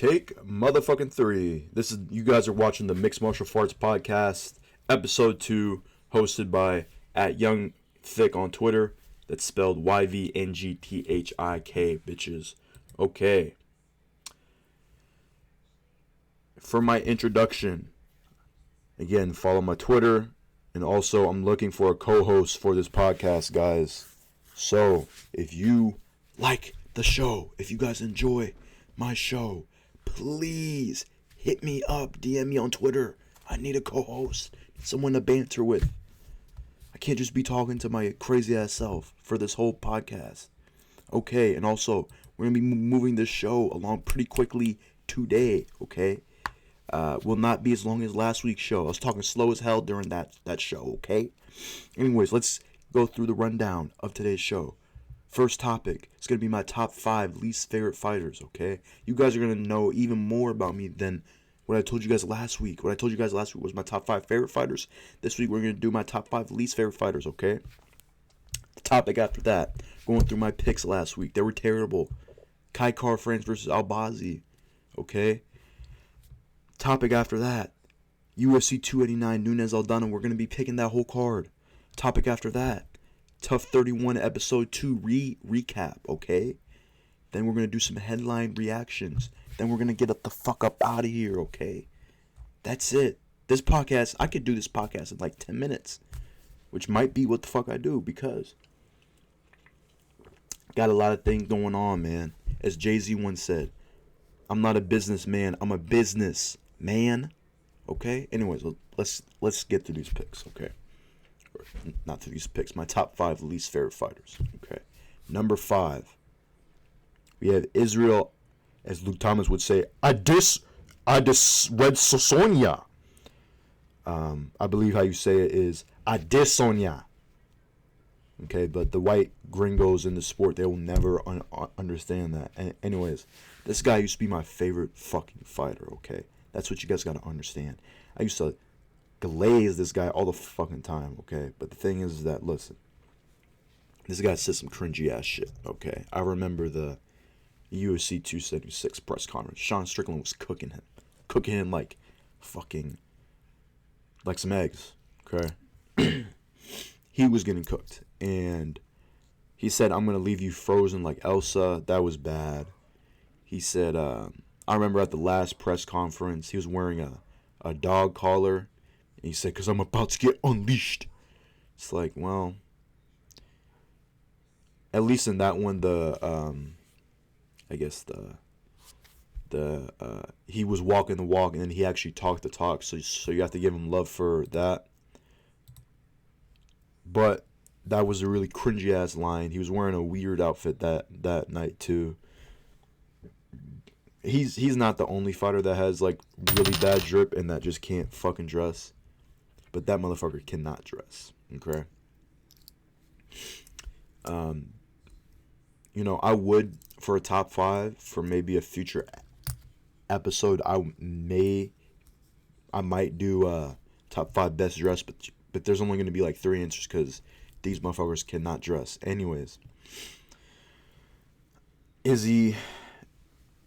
Take motherfucking 3. This is you guys are watching the Mixed Martial Arts Podcast, episode 2, hosted by @YoungThick on Twitter. That's spelled YVNGTHIK, bitches. Okay. For my introduction, again, follow my Twitter, and also I'm looking for a co-host for this podcast, guys. So, if you like the show, if you guys enjoy my show, please hit me up, DM me on Twitter. I need a co-host, someone to banter with. I can't just be talking to my crazy ass self for this whole podcast. Okay, and also, we're going to be moving this show along pretty quickly today, okay? Will not be as long as last week's show. I was talking slow as hell during that show, okay? Anyways, let's go through the rundown of today's show. First topic, it's going to be my top 5 least favorite fighters, okay? You guys are going to know even more about me than what I told you guys last week. What I told you guys last week was my top 5 favorite fighters. This week we're going to do my top 5 least favorite fighters, okay? The topic after that, going through my picks last week. They were terrible. Kai Car France versus Albazi, okay? Topic after that, UFC 289 Nunes Aldana. We're going to be picking that whole card. Topic after that, Tough 31 episode 2 recap, okay? Then we're going to do some headline reactions. Then we're going to get the fuck up out of here, okay? That's it. This podcast, I could do this podcast in like 10 minutes. Which might be what the fuck I do, because got a lot of things going on, man. As Jay-Z once said, I'm not a businessman, I'm a business man. Okay? Anyways, let's get through these picks, okay? Or not through these picks. My top 5 least favorite fighters. Okay. Number 5. We have Israel, as Luke Thomas would say, I dis Red Sonia. I believe how you say it is Adesanya. Okay, but the white gringos in the sport, they will never understand that. Anyways, this guy used to be my favorite fucking fighter, okay? That's what you guys got to understand. I used to glaze this guy all the fucking time, okay? But the thing is that, listen, this guy said some cringy ass shit, okay? I remember the UFC 276 press conference. Sean Strickland was cooking him like fucking, like some eggs, okay? He was getting cooked, and he said, I'm going to leave you frozen like Elsa. That was bad. He said, I remember at the last press conference, he was wearing a dog collar. And he said, because I'm about to get unleashed. It's like, well, at least in that one, I guess he was walking the walk, and then he actually talked the talk. So you have to give him love for that. But that was a really cringy ass line. He was wearing a weird outfit that night too. He's not the only fighter that has like really bad drip and that just can't fucking dress. But that motherfucker cannot dress. Okay. I would, for a top 5 for maybe a future episode, I might do a top 5 best dressed, but there's only going to be like 3 answers because these motherfuckers cannot dress. Anyways, Izzy,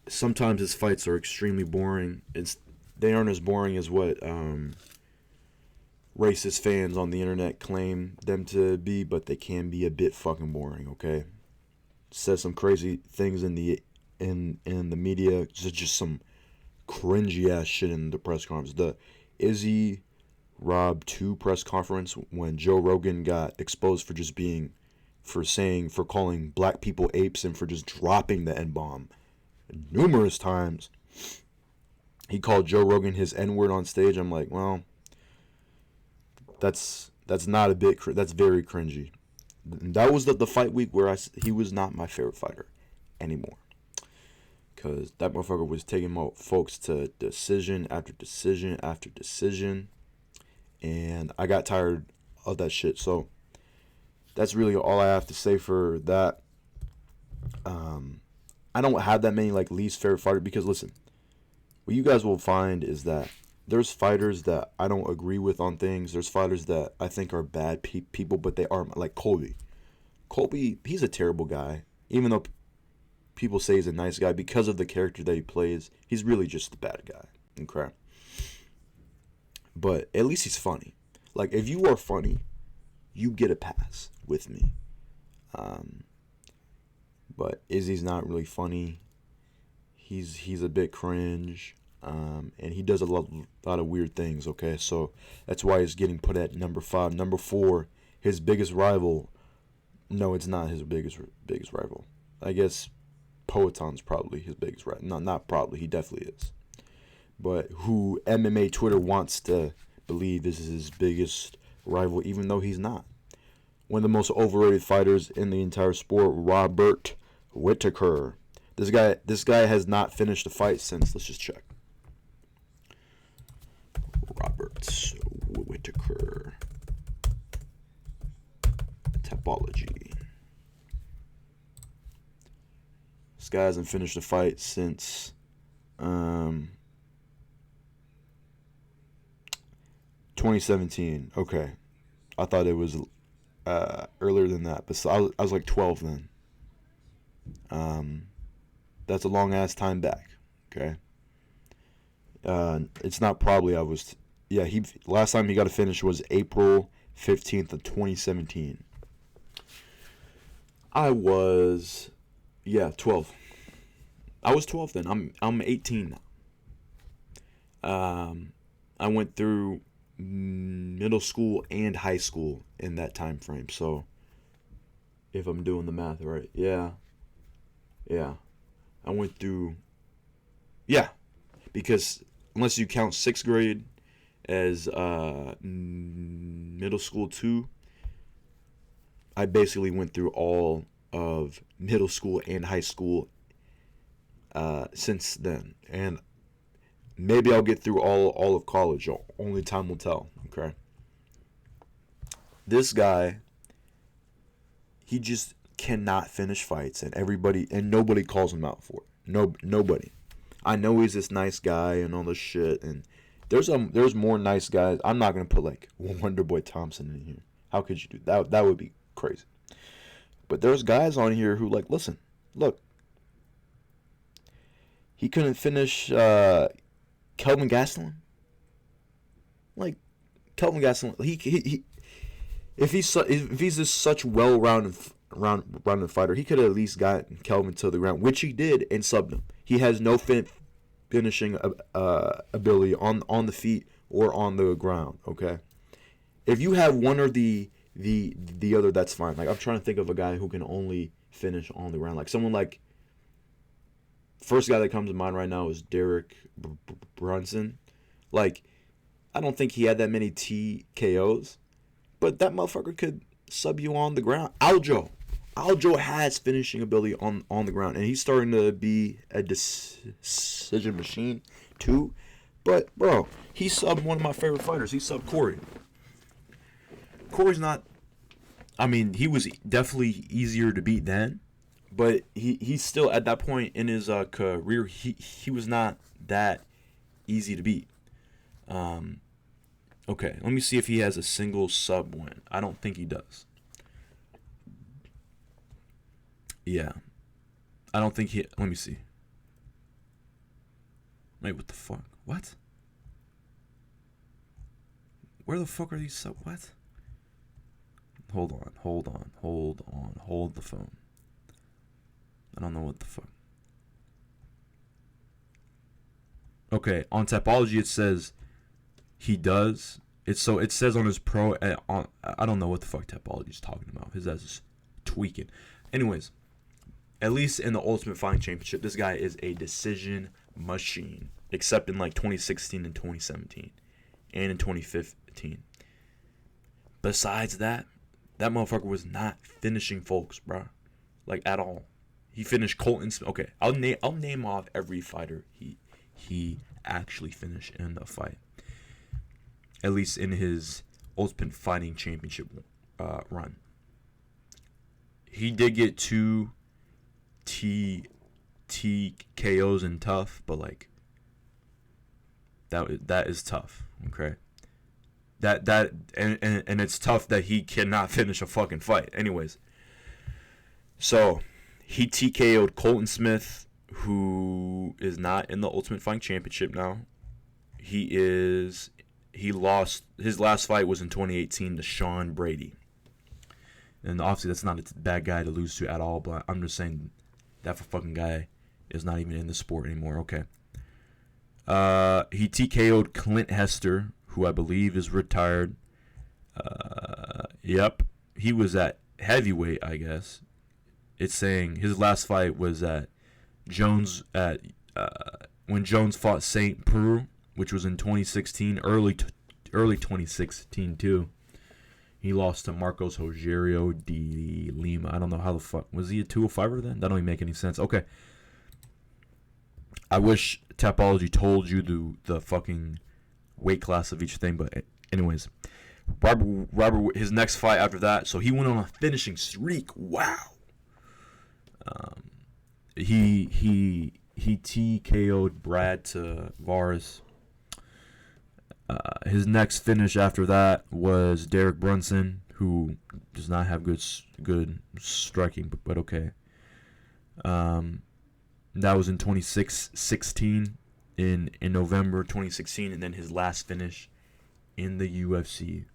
sometimes his fights are extremely boring. They aren't as boring as what racist fans on the internet claim them to be, but they can be a bit fucking boring, okay? Says some crazy things in the media, just some cringy ass shit in the press conference. The Izzy Rob 2 press conference, when Joe Rogan got exposed for calling black people apes and for just dropping the N-bomb numerous times. He called Joe Rogan his N-word on stage. I'm like, well, that's not a bit, that's very cringy. That was the fight week where he was not my favorite fighter anymore. Because that motherfucker was taking folks to decision after decision after decision. And I got tired of that shit. So that's really all I have to say for that. I don't have that many like least favorite fighters, because listen, what you guys will find is that there's fighters that I don't agree with on things. There's fighters that I think are bad people, but they are, like Colby. Colby, he's a terrible guy. Even though people say he's a nice guy because of the character that he plays. He's really just a bad guy. Okay. But at least he's funny. Like, if you are funny, you get a pass with me. But Izzy's not really funny. He's a bit cringe. And he does a lot of weird things, okay? So that's why he's getting put at number 5. Number 4, his biggest rival. No, it's not his biggest rival. I guess Poeton's probably his biggest rival. No, not probably. He definitely is. But who MMA Twitter wants to believe is his biggest rival, even though he's not. One of the most overrated fighters in the entire sport, Robert Whittaker. This guy has not finished a fight since. Let's just check. Robert Whittaker. Topology. This guy hasn't finished a fight since 2017. Okay. I thought it was earlier than that, but I was like 12 then. That's a long ass time back. Okay. It's not probably. He last time he got a finish was April 15th of 2017. I was 12. I was 12 then. I'm 18 now. I went through middle school and high school in that time frame. So if I'm doing the math right, yeah. I went through, because unless you count 6th grade as middle school too, I basically went through all of middle school and high school since then. And maybe I'll get through all of college. Only time will tell, okay? This guy, he just cannot finish fights, and nobody calls him out for it. Nobody. I know he's this nice guy and all this shit, and there's more nice guys. I'm not gonna put like Wonderboy Thompson in here. How could you do that? That would be crazy. But there's guys on here who look. He couldn't finish Kelvin Gastelum. Like Kelvin Gastelum, if he's this such well-rounded fighter, he could have at least gotten Kelvin to the ground, which he did, and subbed him. He has no finishing ability on the feet or on the ground. Okay, if you have one or the other, that's fine. Like, I'm trying to think of a guy who can only finish on the ground. Like someone like, first guy that comes to mind right now is Derek Brunson. Like, I don't think he had that many TKOs, but that motherfucker could sub you on the ground. Aljo has finishing ability on the ground, and he's starting to be a decision machine too. But bro, he subbed one of my favorite fighters. He subbed Corey. Corey's not. I mean, he was definitely easier to beat then, but he's still at that point in his career. He was not that easy to beat. Okay, let me see if he has a single sub win. I don't think he does. Yeah. I don't think he... Let me see. Wait, what the fuck? What? Where the fuck are these sub... What? Hold on. Hold the phone. I don't know what the fuck. Okay, on Tapology it says he does. It says on his pro... I don't know what the fuck Tapology's talking about. His ass is tweaking. Anyways... At least in the Ultimate Fighting Championship, this guy is a decision machine. Except in like 2016 and 2017. And in 2015. Besides that motherfucker was not finishing folks, bro. Like, at all. He finished Colton Smith. Okay, I'll name off every fighter he actually finished in the fight. At least in his Ultimate Fighting Championship run. He did get 2 TKOs in tough, but like that is tough, okay? That and it's tough that he cannot finish a fucking fight. Anyways, so He TKO'd Colton Smith, who is not in the Ultimate Fighting Championship now. He lost, his last fight was in 2018 to Sean Brady. And obviously that's not a bad guy to lose to at all, but I'm just saying that fucking guy is not even in the sport anymore. Okay. He TKO'd Clint Hester, who I believe is retired. Yep. He was at heavyweight, I guess. It's saying his last fight was at Jones when Jones fought St. Preux, which was in 2016, early 2016 too. He lost to Marcos Rogerio de Lima. I don't know how the fuck was he a 205er then? That don't even make any sense. Okay. I wish Tapology told you the fucking weight class of each thing, but anyways, Robert, his next fight after that, so he went on a finishing streak. Wow. He TKO'd Brad Tavares. His next finish after that was Derek Brunson, who does not have good striking, but okay. That was in 2016, in November 2016, and then his last finish in the UFC.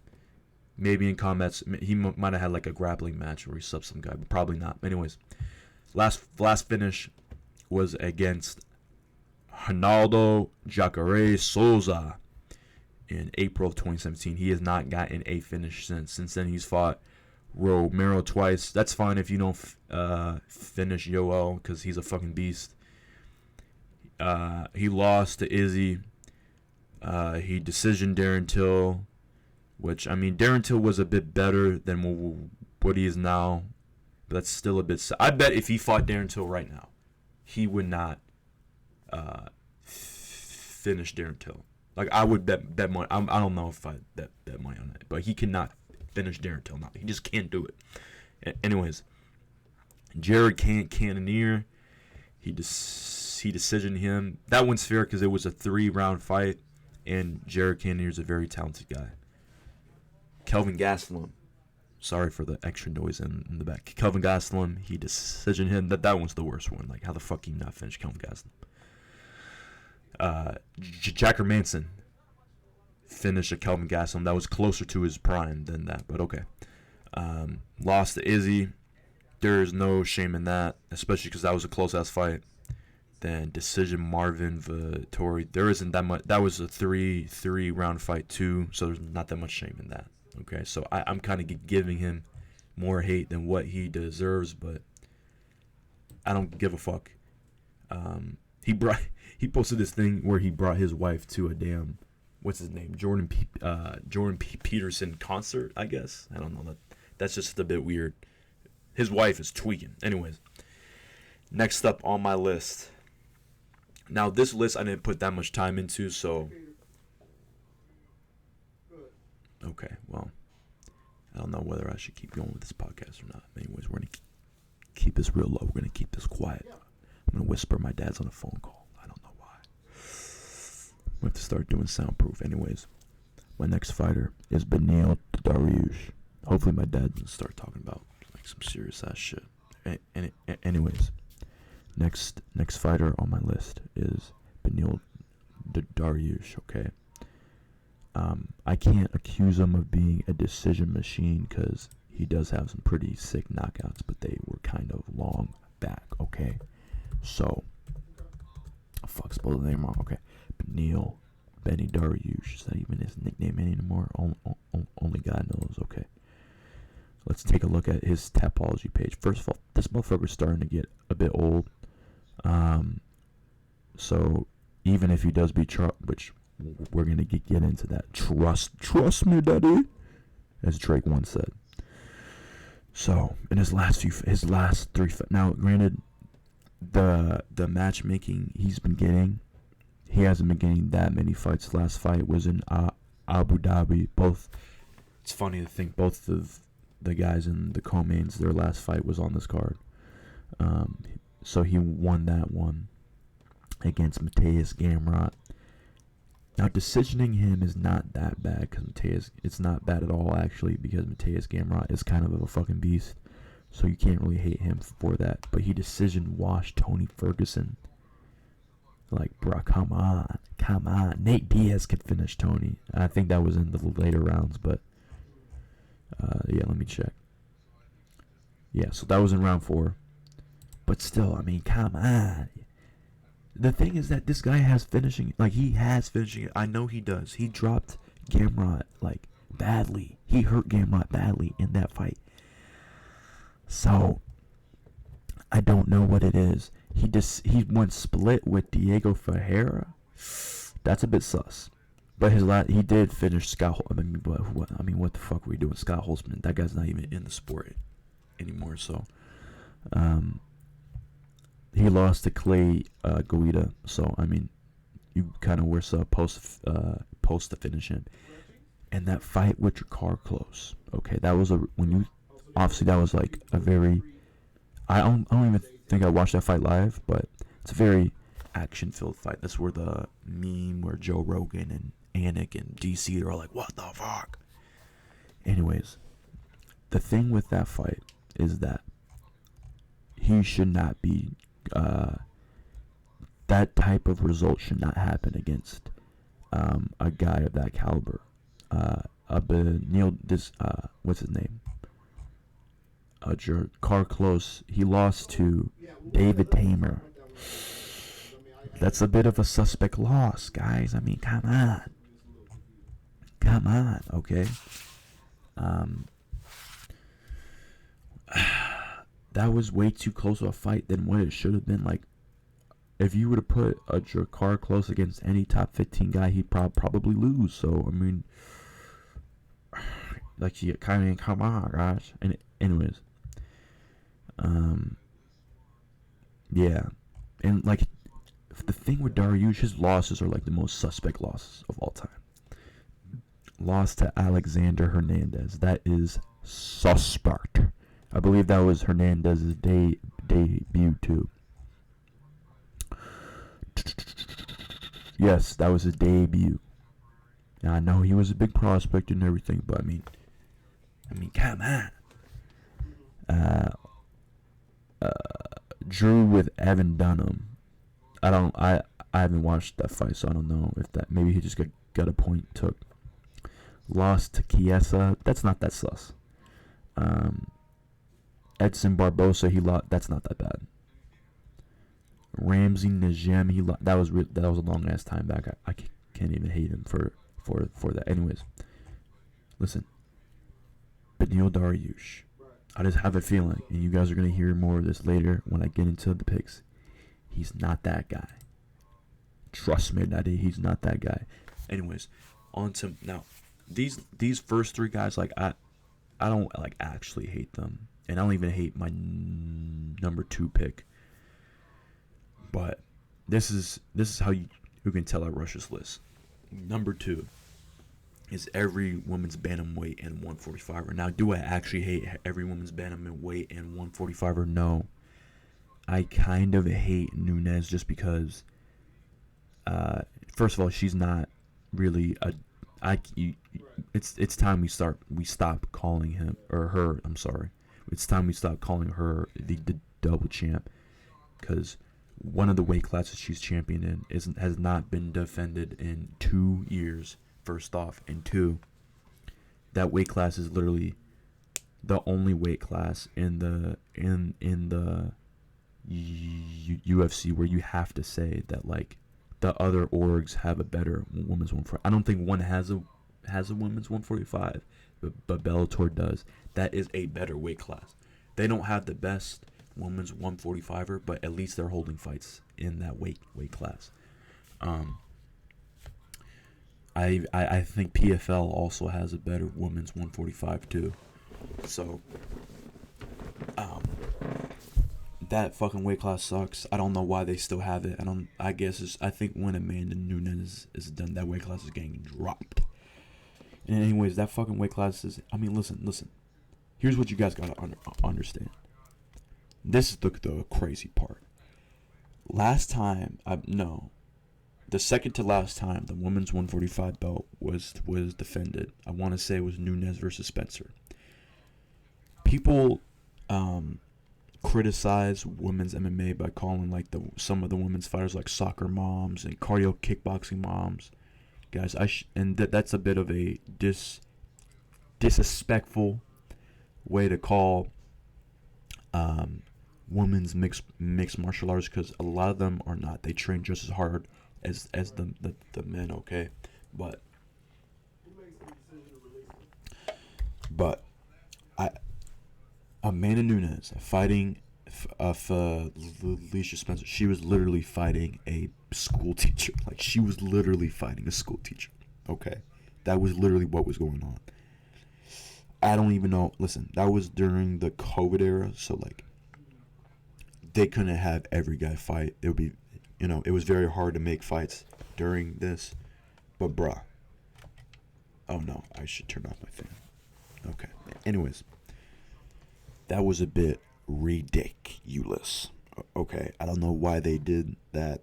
Maybe in combats, he might have had like a grappling match where he subbed some guy, but probably not. Anyways, last finish was against Ronaldo Jacare Souza in April of 2017. He has not gotten a finish since. Since then, he's fought Romero twice. That's fine if you don't finish Yoel, because he's a fucking beast. He lost to Izzy. He decisioned Darren Till, which, I mean, Darren Till was a bit better than what he is now, but that's still a bit... I bet if he fought Darren Till right now, he would not finish Darren Till. Like, I would bet money. I don't know if I bet money on that, but he cannot finish Darren Till now. He just can't do it. Anyways, Jared Cannonier, he decisioned him. That one's fair because it was a 3-round fight, and Jared Cannonier is a very talented guy. Kelvin Gastelum, sorry for the extra noise in the back. Kelvin Gastelum, he decisioned him. That one's the worst one. Like, how the fuck can you not finish Kelvin Gastelum? Jacker Manson finished a Kelvin Gastelum. That was closer to his prime than that, but okay. Lost to Izzy. There's no shame in that, especially because that was a close-ass fight. Then decision Marvin Vittori. There isn't that much. That was a three-round fight too, so there's not that much shame in that. Okay, so I'm kind of giving him more hate than what he deserves, but I don't give a fuck. He posted this thing where he brought his wife to a damn, what's his name, Jordan Peterson concert, I guess. I don't know, that's just a bit weird. His wife is tweaking. Anyways, next up on my list. Now this list I didn't put that much time into, so okay, well, I don't know whether I should keep going with this podcast or not. Anyways, we're gonna keep this real low. We're gonna keep this quiet. I'm gonna whisper. My dad's on a phone call. I don't know why. We have to start doing soundproof. Anyways, my next fighter is Beneil Dariush. Hopefully my dad doesn't start talking about like some serious ass shit. Anyways, next fighter on my list is Beneil Dariush. Okay. I can't accuse him of being a decision machine because he does have some pretty sick knockouts, but they were kind of long back. Okay. So, spelled the name wrong. Okay, Benny Dariush. Is that even his nickname anymore? Only God knows. Okay, let's take a look at his Tapology page. First of all, this motherfucker's starting to get a bit old. So even if he does beat Charles, which we're gonna get into that. Trust me, daddy, as Drake once said. So in his last three. Now, granted, the matchmaking he's been getting, he hasn't been getting that many fights. The last fight was in Abu Dhabi. It's funny to think both of the guys in the co-mains, their last fight was on this card. So he won that one against Mateus Gamrot. Now, decisioning him is not that bad because it's not bad at all, actually, because Mateus Gamrot is kind of a fucking beast. so you can't really hate him for that. But he decision washed Tony Ferguson. Like, bro, come on. Nate Diaz could finish Tony. I think that was in the later rounds, but yeah, let me check. Yeah, so that was in round 4. But still, I mean, come on. The thing is that this guy has finishing. Like, he has finishing. I know he does. He dropped Gamrot, like, badly. He hurt Gamrot badly in that fight. So, I don't know what it is. He went split with Diego Ferreira. That's a bit sus. But he did finish Scott. What the fuck were we doing, Scott Holtzman? That guy's not even in the sport anymore. So, he lost to Clay Guida. So I mean, you kind of were supposed to finish him. And that fight with Drakkar Klose. Okay, that was obviously that was like a very. I don't even think I watched that fight live, but it's a very action-filled fight. That's where the meme where Joe Rogan and Anik and DC are all like, "What the fuck?" Anyways, the thing with that fight is that he should not be. That type of result should not happen against a guy of that caliber. What's his name? Drakkar Klose. He lost to David Tamer. That's a bit of a suspect loss, guys. I mean, come on, okay? That was way too close of a fight than what it should have been. Like, if you were to put a Drakkar Klose against any top 15 guy, he'd probably lose. So, I mean, like, you kind of come on, guys. And anyways, yeah, and like, the thing with Dariush, his losses are like the most suspect losses of all time. Lost to Alexander Hernandez. That is suspect. I believe that was Hernandez's debut too. Yes, that was his debut. Now, I know he was a big prospect and everything, but I mean, come on. Drew with Evan Dunham. I haven't watched that fight, so I don't know if that, maybe he just got a point took. Lost to Chiesa. That's not that sus. Edson Barbosa, he lost. That's not that bad. Ramsey Najem, that was a long ass time back. I can't even hate him for that. Anyways, listen, Beneil Dariush. I just have a feeling, and you guys are gonna hear more of this later when I get into the picks. He's not that guy. Trust me, Daddy, he's not that guy. Anyways, on to now. These first 3 guys, like, I don't like actually hate them, and I don't even hate my number 2 pick. But this is how you can tell I rush this list. Number 2 is every woman's bantamweight and 145er. Now, do I actually hate every woman's bantamweight and 145er? No. I kind of hate Nunes just because, first of all, she's not really it's time we stop calling him or her. I'm sorry. It's time we stop calling her the double champ, because one of the weight classes she's champion in has not been defended in 2 years. First off, and 2, that weight class is literally the only weight class in the UFC where you have to say that, like, the other orgs have a better women's 145. I don't think one has a women's 145, but Bellator does. That is a better weight class. They don't have the best women's 145er, but at least they're holding fights in that weight class. I think PFL also has a better women's 145 too. So, that fucking weight class sucks. I don't know why they still have it. I think when Amanda Nunes is done, that weight class is getting dropped. And anyways, that fucking weight class is. I mean, listen. Here's what you guys gotta understand. This is the crazy part. The second to last time the women's 145 belt was defended, I want to say it was Nunes versus Spencer. People, criticize women's MMA by calling like some of the women's fighters like soccer moms and cardio kickboxing moms. Guys, that's a bit of a disrespectful way to call women's mixed martial arts, because a lot of them are not. They train just as hard as the men, okay? But Amanda Nunes fighting Felicia Spencer, she was literally fighting a school teacher. Like, she was literally fighting a school teacher, okay? That was literally what was going on. I don't even know. Listen, that was during the COVID era, so like they couldn't have every guy fight. It would be, it was very hard to make fights during this. But bruh, oh no, I should turn off my fan. Okay. Anyways, that was a bit ridiculous. Okay, I don't know why they did that.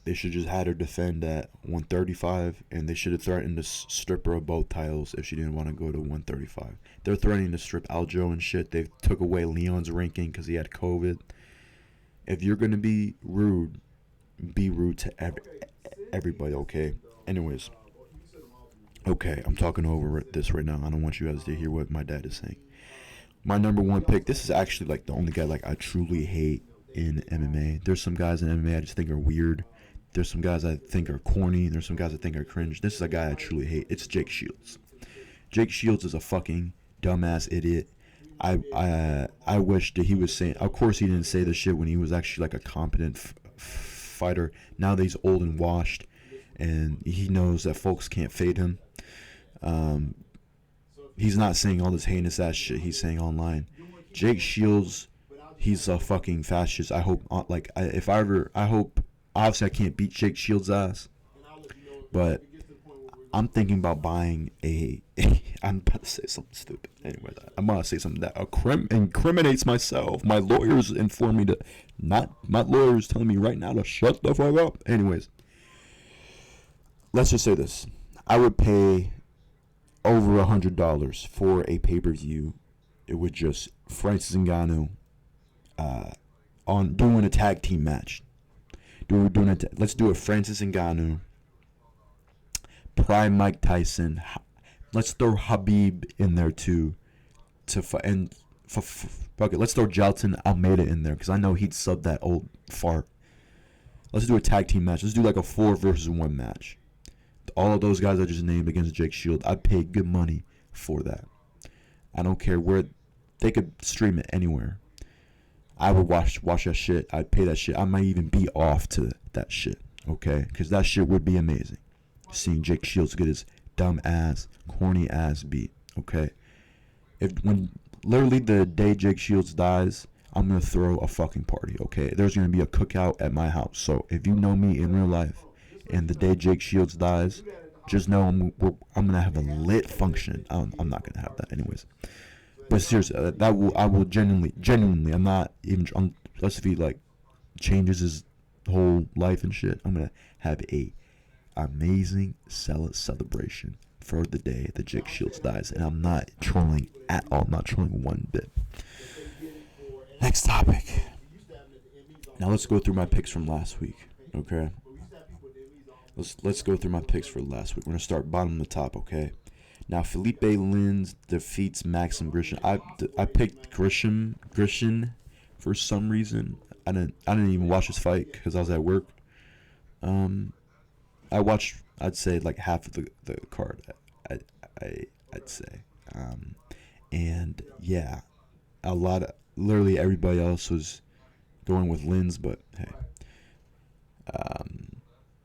They should just had her defend at 135, and they should have threatened to strip her of both titles if she didn't want to go to 135. They're threatening to strip Aljo and shit. They took away Leon's ranking because he had COVID. If you're going to be rude to everybody, okay? Anyways. Okay, I'm talking over this right now. I don't want you guys to hear what my dad is saying. My number one pick, this is actually like the only guy like I truly hate in MMA. There's some guys in MMA I just think are weird. There's some guys I think are corny. There's some guys I think are cringe. This is a guy I truly hate. It's Jake Shields. Jake Shields is a fucking dumbass idiot. I wish that he was saying. Of course, he didn't say this shit when he was actually like a competent fighter. Now that he's old and washed, and he knows that folks can't fade him. He's not saying all this heinous ass shit he's saying online. Jake Shields, he's a fucking fascist. I hope, I hope. Obviously, I can't beat Jake Shields' ass, but I'm thinking about buying I'm about to say something stupid. Anyway, I'm about to say something that incriminates myself. My lawyers inform me to not. My lawyers telling me right now to shut the fuck up. Anyways, let's just say this: I would pay over $100 for a pay-per-view. It would just Francis Ngannou on doing a tag team match. Let's do a Francis Ngannou, Prime Mike Tyson. Let's throw Habib in there too. Fuck it. Let's throw Jalton Almeida in there because I know he'd sub that old fart. Let's do a tag team match. Let's do like a 4 versus 1 match. All of those guys I just named against Jake Shields, I'd pay good money for that. I don't care where. They could stream it anywhere. I would watch that shit. I'd pay that shit. I might even be off to that shit, okay? Because that shit would be amazing. Seeing Jake Shields get his dumb ass, corny ass beat, okay? When literally the day Jake Shields dies, I'm going to throw a fucking party, okay? There's going to be a cookout at my house. So if you know me in real life, and the day Jake Shields dies, just know I'm going to have a lit function. I'm not going to have that anyways. But seriously, I will genuinely, I'm not even, unless if he like changes his whole life and shit, I'm going to have a amazing celebration for the day that Jake Shields dies. And I'm not trolling at all. I'm not trolling one bit. Next topic. Now let's go through my picks from last week, okay? Let's go through my picks for last week. We're going to start bottom to top, okay? Now, Felipe Lins defeats Maxim Grishin. I picked Grishin for some reason. I didn't even watch his fight because I was at work. I watched, I'd say, like half of the card. I'd say. And yeah, literally everybody else was going with Lins, but hey.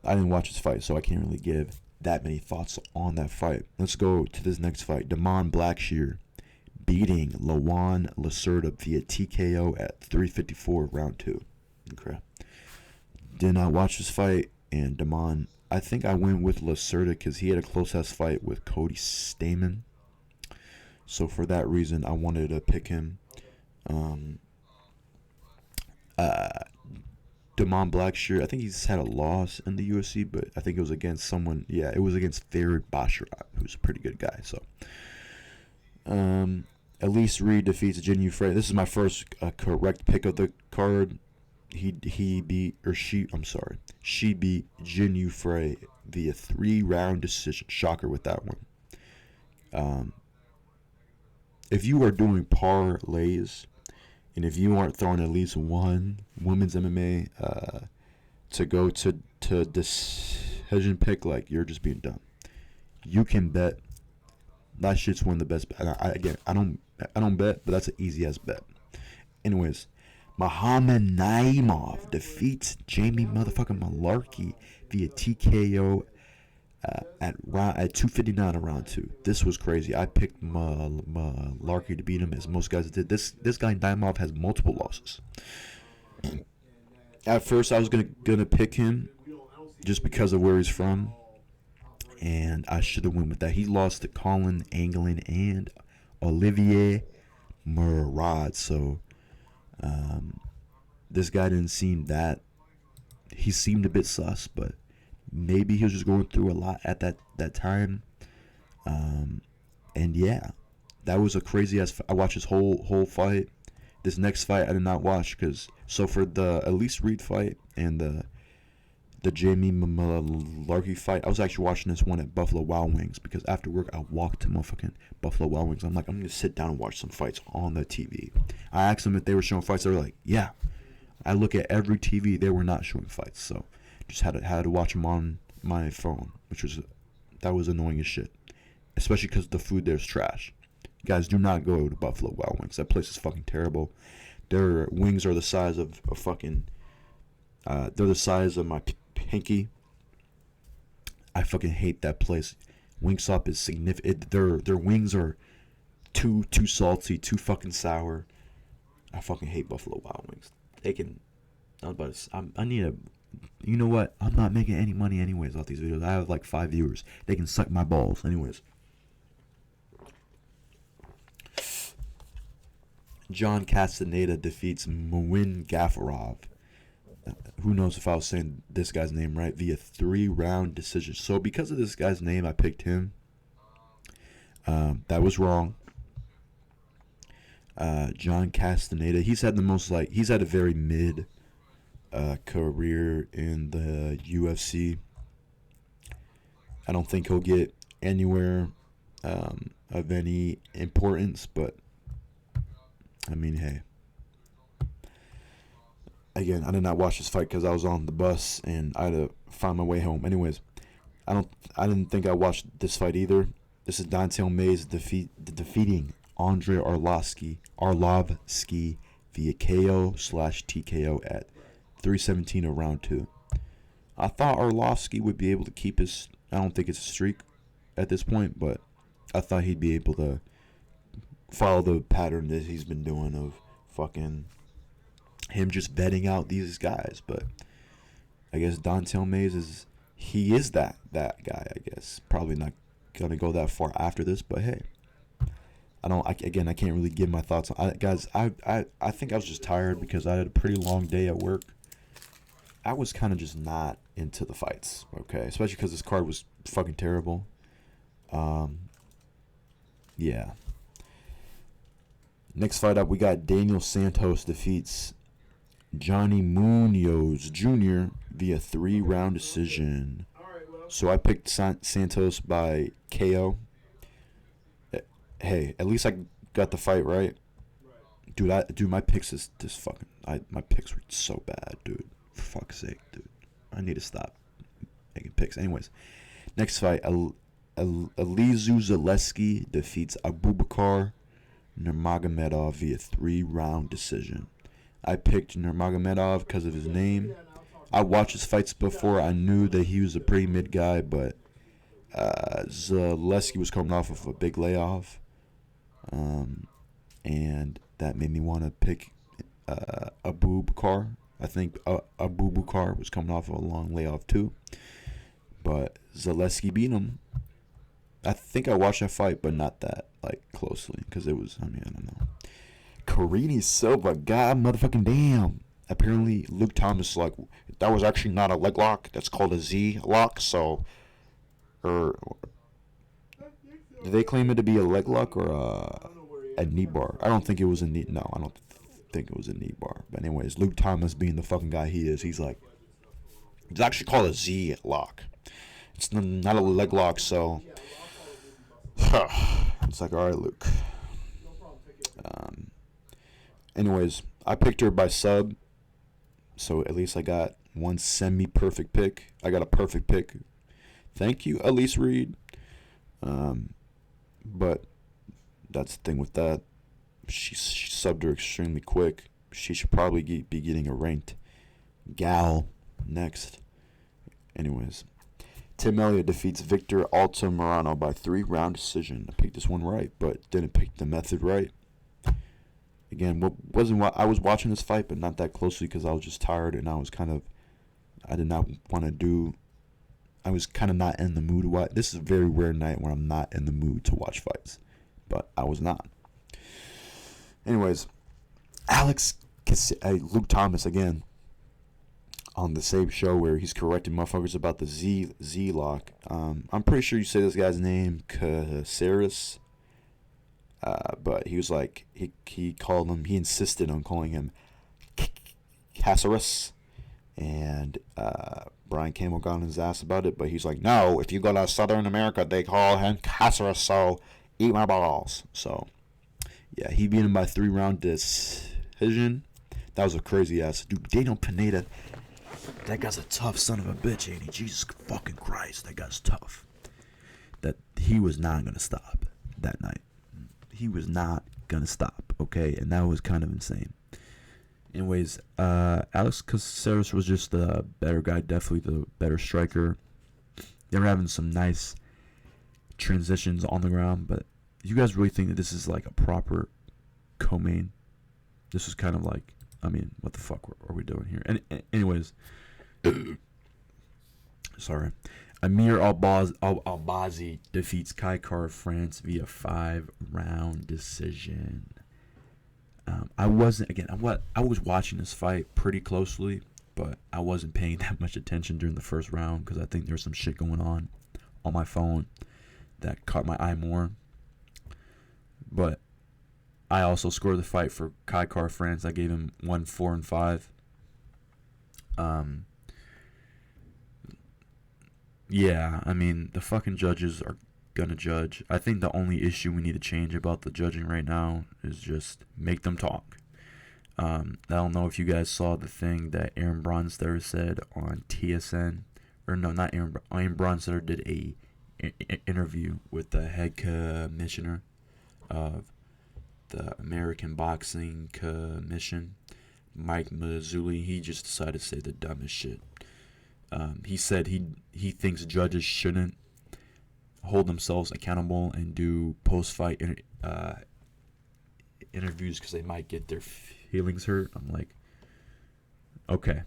I didn't watch his fight, so I can't really give that many thoughts on that fight. Let's go to this next fight. Damon Blackshear beating Lawan Lacerda via TKO at 3:54 round 2. Okay. Did not watch this fight, and Damon, I think I went with Lacerda because he had a close-ass fight with Cody Stamann. So for that reason, I wanted to pick him. Damon Blackshear, I think he's had a loss in the UFC, but I think it was against someone. Yeah, it was against Farid Basharat, who's a pretty good guy. So, Elise Reed defeats Jin Frey. This is my first correct pick of the card. She beat Jin Frey via 3-round decision. Shocker with that one. If you are doing parlays, and if you aren't throwing at least one women's MMA to go to decision pick, like, you're just being dumb. You can bet. That shit's one of the best. I don't bet, but that's an easy ass bet. Anyways, Muhammad Naimov defeats Jamie motherfucking Malarkey via TKO at 2:59 of round 2. This was crazy. I picked Malarkey to beat him, as most guys did. This guy Naimov has multiple losses. At first, I was gonna pick him just because of where he's from, and I should have went with that. He lost to Colin Anglin and Olivier Murad, so this guy didn't seem that. He seemed a bit sus, but maybe he was just going through a lot at that time. And yeah, that was a crazy ass. I watched his whole fight. This next fight I did not watch so for the Elise Reed fight and the Jamie Malarkey fight, I was actually watching this one at Buffalo Wild Wings, because after work I walked to motherfucking Buffalo Wild Wings. I'm like, I'm gonna sit down and watch some fights on the TV. I asked them if they were showing fights. They were like, yeah. I look at every TV. They were not showing fights, so just had to watch them on my phone, that was annoying as shit. Especially because the food there's trash. Guys, do not go to Buffalo Wild Wings. That place is fucking terrible. Their wings are the size of a fucking. They're the size of my pinky. I fucking hate that place. Wingstop is significant. Their wings are too salty, too fucking sour. I fucking hate Buffalo Wild Wings. They can. I need a. You know what? I'm not making any money anyways off these videos. I have like 5 viewers. They can suck my balls anyways. John Castaneda defeats Muin Gafarov. Who knows if I was saying this guy's name right, via 3-round decision. So because of this guy's name, I picked him. That was wrong. John Castaneda, he's had a very mid career in the UFC. I don't think he'll get anywhere of any importance, but I mean, hey. Again, I did not watch this fight because I was on the bus and I had to find my way home. Anyways, I didn't think I watched this fight either. This is Don'Tale Mayes defeating Andre Arlovsky via KO/TKO at 3:17 of round 2. I thought Arlovsky would be able to keep his. I don't think it's a streak at this point, but I thought he'd be able to follow the pattern that he's been doing of fucking him just betting out these guys. But I guess Don'Tale Mayes is that guy. I guess probably not gonna go that far after this, but hey. I can't really give my thoughts on guys. I think I was just tired because I had a pretty long day at work. I was kind of just not into the fights, okay? Especially because this card was fucking terrible. Yeah. Next fight up, we got Daniel Santos defeats Johnny Munoz Jr. via 3-round decision. So I picked Santos by KO. Hey, at least I got the fight right. Dude, my picks is just fucking. My picks were so bad, dude. For fuck's sake, dude. I need to stop making picks. Anyways, next fight, Alizu Zaleski defeats Abubakar Nurmagomedov via 3-round decision. I picked Nurmagomedov because of his name. I watched his fights before. I knew that he was a pretty mid guy, but Zaleski was coming off of a big layoff. And that made me want to pick Abubakar. I think Abubakar was coming off of a long layoff too. But Zaleski beat him. I think I watched that fight, but not that closely, because it was, I don't know. Carini Silva, god motherfucking damn. Apparently Luke Thomas that was actually not a leg lock. That's called a Z lock. So, did they claim it to be a leg lock or a a knee bar. I don't think it was a knee. No, I don't think it was a knee bar. But anyways, Luke Thomas being the fucking guy he is, he's like, it's actually called a Z lock. It's not a leg lock, so it's like, all right, Luke. Anyways, I picked her by sub, so at least I got one semi-perfect pick. I got a perfect pick. Thank you, Elise Reed. But that's the thing with that. She subbed her extremely quick. She should probably be getting a ranked gal next. Anyways, Tim Elliott defeats Victor Altamirano by 3-round decision. I picked this one right, but didn't pick the method right. Again, I was watching this fight, but not that closely because I was just tired and I did not want to do. I was kind of not in the mood to watch. This is a very rare night when I'm not in the mood to watch fights, but I was not. Anyways, Luke Thomas again on the same show where he's correcting motherfuckers about the Z lock. I'm pretty sure you say this guy's name, Caceres. But he was like, he insisted on calling him Caceres. And Brian Campbell got on his ass about it, but he's like, no, if you go to Southern America, they call him Caceres, so eat my balls. So, yeah, he beat him by 3-round decision. That was a crazy ass. Dude, Daniel Pineda, that guy's a tough son of a bitch, ain't he? Jesus fucking Christ, that guy's tough. That he was not going to stop that night. He was not going to stop, okay? And that was kind of insane. Anyways, Alex Caceres was just the better guy, definitely the better striker. They were having some nice transitions on the ground, but you guys really think that this is like a proper co-main? This is kind of like, I mean, what the fuck are we doing here? Anyways, sorry. Amir Albazi defeats Kai Kara France via 5-round decision. I was watching this fight pretty closely, but I wasn't paying that much attention during the first round because I think there's some shit going on my phone that caught my eye more. But I also scored the fight for Kai Kara France. I gave him 1, 4, and 5. Yeah, I mean, the fucking judges are gonna judge. I think the only issue we need to change about the judging right now is just make them talk. I don't know if you guys saw the thing that Aaron Bronsteter said on TSN, or no, not Aaron Bronsteter did a interview with the head commissioner of the American Boxing Commission, Mike Mazzulli. He just decided to say the dumbest shit. He said he thinks judges shouldn't hold themselves accountable and do post-fight interviews because they might get their feelings hurt. I'm like, okay,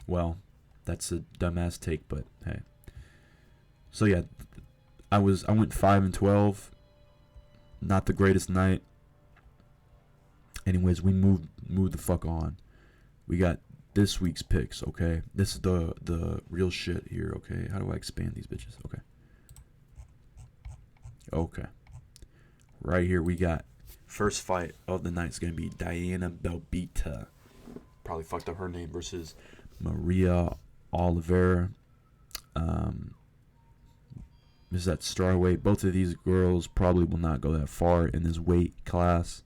well, that's a dumbass take, but hey. So yeah, I went 5-12. Not the greatest night. Anyways, we moved the fuck on. We got this week's picks, okay? This is the real shit here, okay? How do I expand these bitches? Okay. Right here we got first fight of the night is going to be Diana Belbita. Probably fucked up her name versus Maria Oliveira. This is at strawweight. Both of these girls probably will not go that far in this weight class.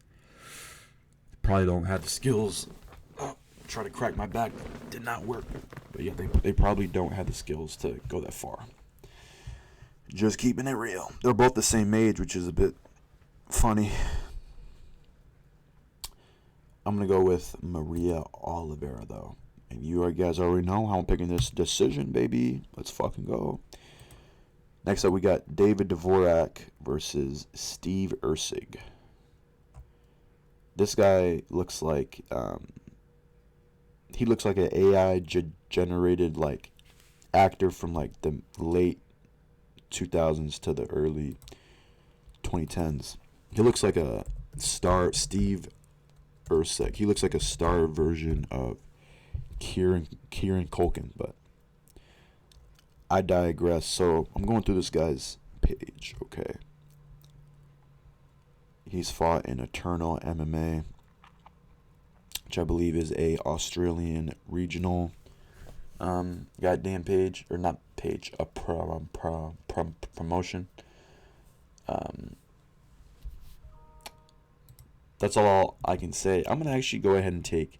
Probably don't have the skills. Try to crack my back, did not work. But yeah, they probably don't have the skills to go that far. Just keeping it real. They're both the same age, which is a bit funny. I'm going to go with Maria Oliveira, though. And you guys already know how I'm picking this decision, baby. Let's fucking go. Next up, we got David Dvorak versus Steve Erceg. This guy looks like... he looks like an AI generated like actor from like the late 2000s to the early 2010s. He looks like a star, Steve Erceg. He looks like a star version of Kieran Culkin, but I digress. So I'm going through this guy's page. Okay, He's fought in Eternal MMA, which I believe is a Australian regional goddamn page, or not page, a promotion. That's all I can say. I'm gonna actually go ahead and take.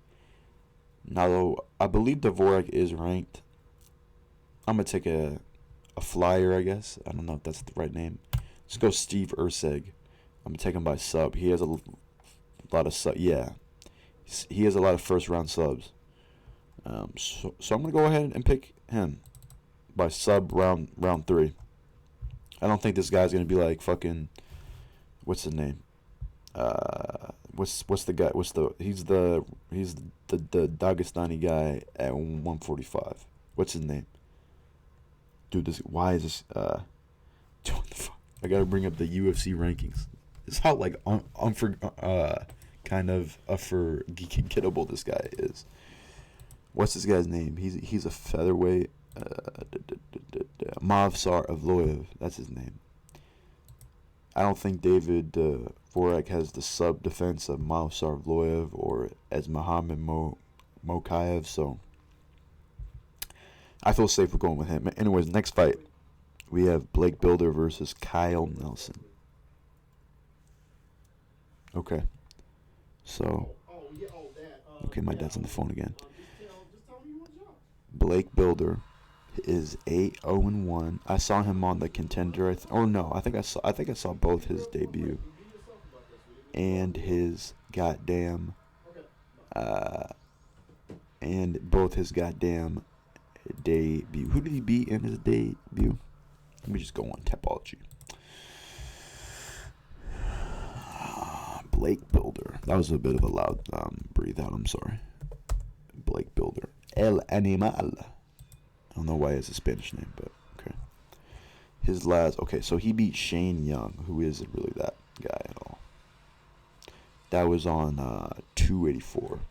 Now, though, I believe Dvorak is ranked. I'm gonna take a flyer, I guess. I don't know if that's the right name. Let's go Steve Urseg. I'm gonna take him by sub. He has a lot of sub. Yeah, he has a lot of first round subs. So I'm gonna go ahead and pick him by sub round 3. I don't think this guy's gonna be like fucking. What's his name? What's the guy? He's the Dagestani guy at 145. What's his name? Dude, why is this what the fuck? I gotta bring up the UFC rankings. It's how like kind of unforgettable this guy is. What's this guy's name? He's a featherweight. Mavsar Evloev, that's his name. I don't think David Vorak has the sub defense of Mavsar Evloev or as Muhammad Mokaev, so I feel safe with going with him. Anyways, next fight, we have Blake Builder versus Kyle Nelson. Okay. So, okay, my dad's on the phone again. Blake Builder is 8-0-1. I saw him on the Contender. I think I saw both his debut and his goddamn debut. Who did he beat in his debut? Let me just go on Tapology. Blake Builder. That was a bit of a loud breathe out. I'm sorry. Blake Builder. El Animal. I don't know why it's a Spanish name, but okay. His last. Okay, so he beat Shane Young, who isn't really that guy at all. That was on 284.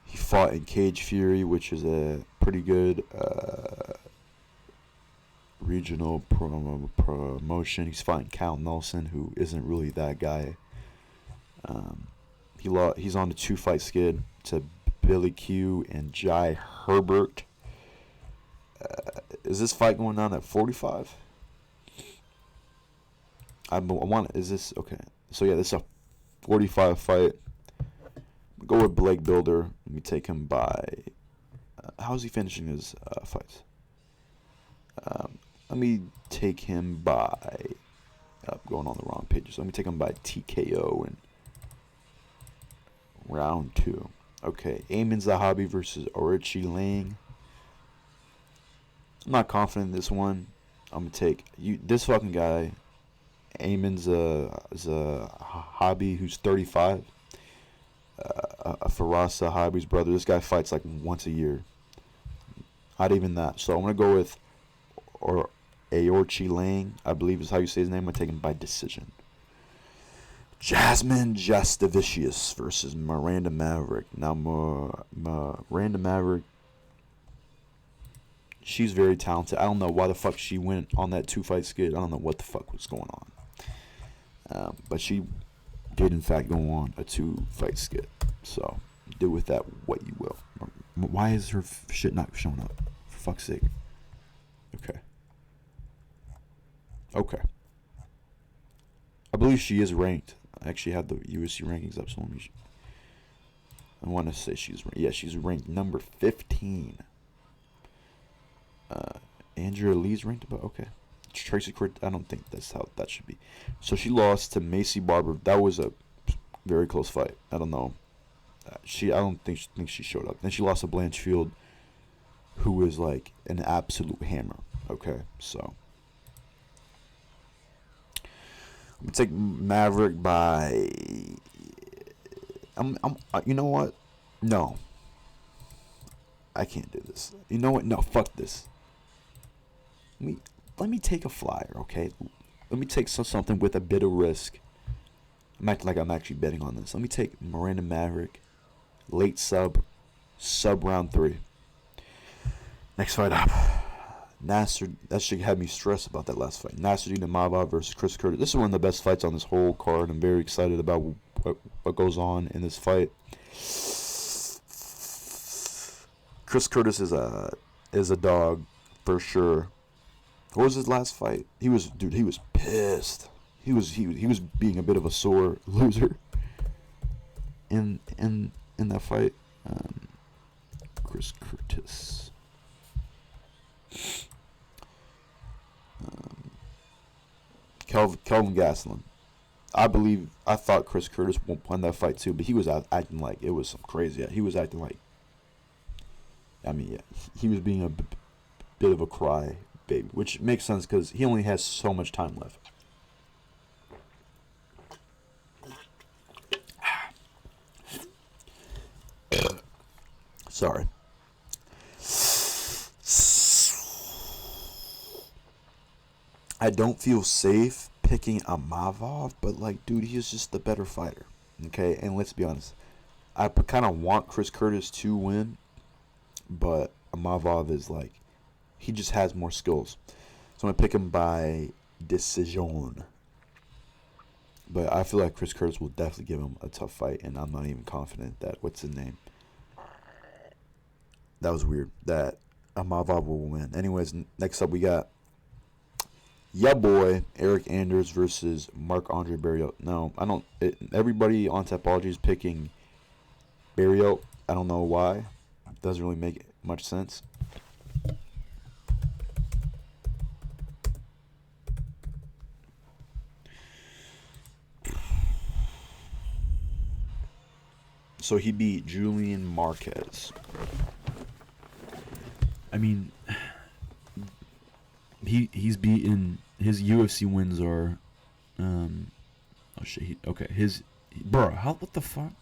He fought in Cage Fury, which is a pretty good regional promotion. He's fighting Kyle Nelson, who isn't really that guy. He's on the 2-fight skid to Billy Q and Jai Herbert. Is this fight going on at 45? Is this okay? So yeah, this is a 45 fight. Go with Blake Builder. Let me take him by. How's he finishing his fights? Let me take him by. I'm going on the wrong page. So let me take him by TKO in round 2. Okay, Ayman Zahabi versus Orichi Lang. I'm not confident in this one. I'm gonna take this fucking guy. Ayman Zahabi, who's 35. Faraz Zahabi's brother. This guy fights like once a year. Not even that. So I'm gonna go with Aorchi Lang, I believe is how you say his name. I'm gonna take him by decision. Jasmine Jastovicius versus Miranda Maverick. Now, Miranda Maverick, she's very talented. I don't know why the fuck she went on that 2-fight skid. I don't know what the fuck was going on. But she did, in fact, go on a 2-fight skid. So, do with that what you will. Why is her shit not showing up? For fuck's sake. Okay. I believe she is ranked. I actually have the UFC rankings up, so I want to say she's ranked number 15. Andrea Lee's ranked about okay. Tracy Curt, I don't think that's how that should be. So she lost to Macy Barber. That was a very close fight. I don't know. I don't think she showed up. Then she lost to Blanchfield, who was like an absolute hammer. Okay, so I'm gonna take Maverick by. You know what? No. I can't do this. You know what? No, fuck this. Let me take a flyer, okay? Let me take something with a bit of risk. I'm acting like I'm actually betting on this. Let me take Miranda Maverick, late sub round 3. Next fight up, Nasser, that shit had me stressed about that last fight. Nasruddin Imavov versus Chris Curtis. This is one of the best fights on this whole card. I'm very excited about what goes on in this fight. Chris Curtis is a dog for sure. What was his last fight? He was pissed. He was being a bit of a sore loser in that fight. Chris Curtis. Kelvin Gastelum. I thought Chris Curtis won that fight too, but he was acting like it was some crazy. He was acting like, he was being a bit of a cry baby, which makes sense because he only has so much time left. Sorry. I don't feel safe picking Imavov, but dude, he's just the better fighter. Okay, and let's be honest, I kind of want Chris Curtis to win, but Imavov is he just has more skills. So I'm gonna pick him by decision. But I feel like Chris Curtis will definitely give him a tough fight, and I'm not even confident that what's his name. That was weird. That Imavov will win. Anyways, next up we got boy Eric Anders versus Marc-Andre Barriault. No, I don't. Everybody on Tapology is picking Barriault. I don't know why. It doesn't really make much sense. So he beat Julian Marquez. I mean, he's beaten. His UFC wins are, oh shit. What the fuck?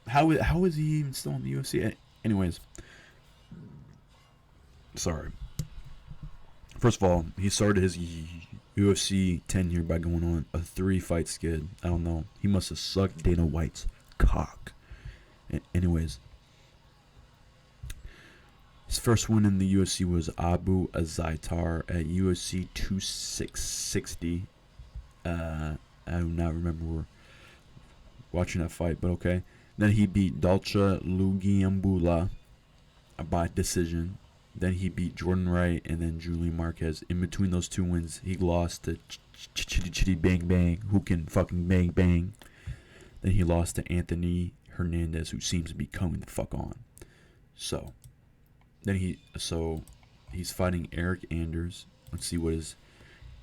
How is he even still in the UFC? Anyways, sorry. First of all, he started his UFC tenure by going on a 3-fight skid. I don't know. He must have sucked Dana White's cock. Anyways, his first win in the UFC was Abu Azaitar at UFC 260. I do not remember watching that fight, but okay. Then he beat Dalcha Lugiambula by decision. Then he beat Jordan Wright and then Julian Marquez. In between those two wins, he lost to Chitty Bang Bang, who can fucking bang bang. Then he lost to Anthony Hernandez, who seems to be coming the fuck on. So then he's fighting Eric Anders. Let's see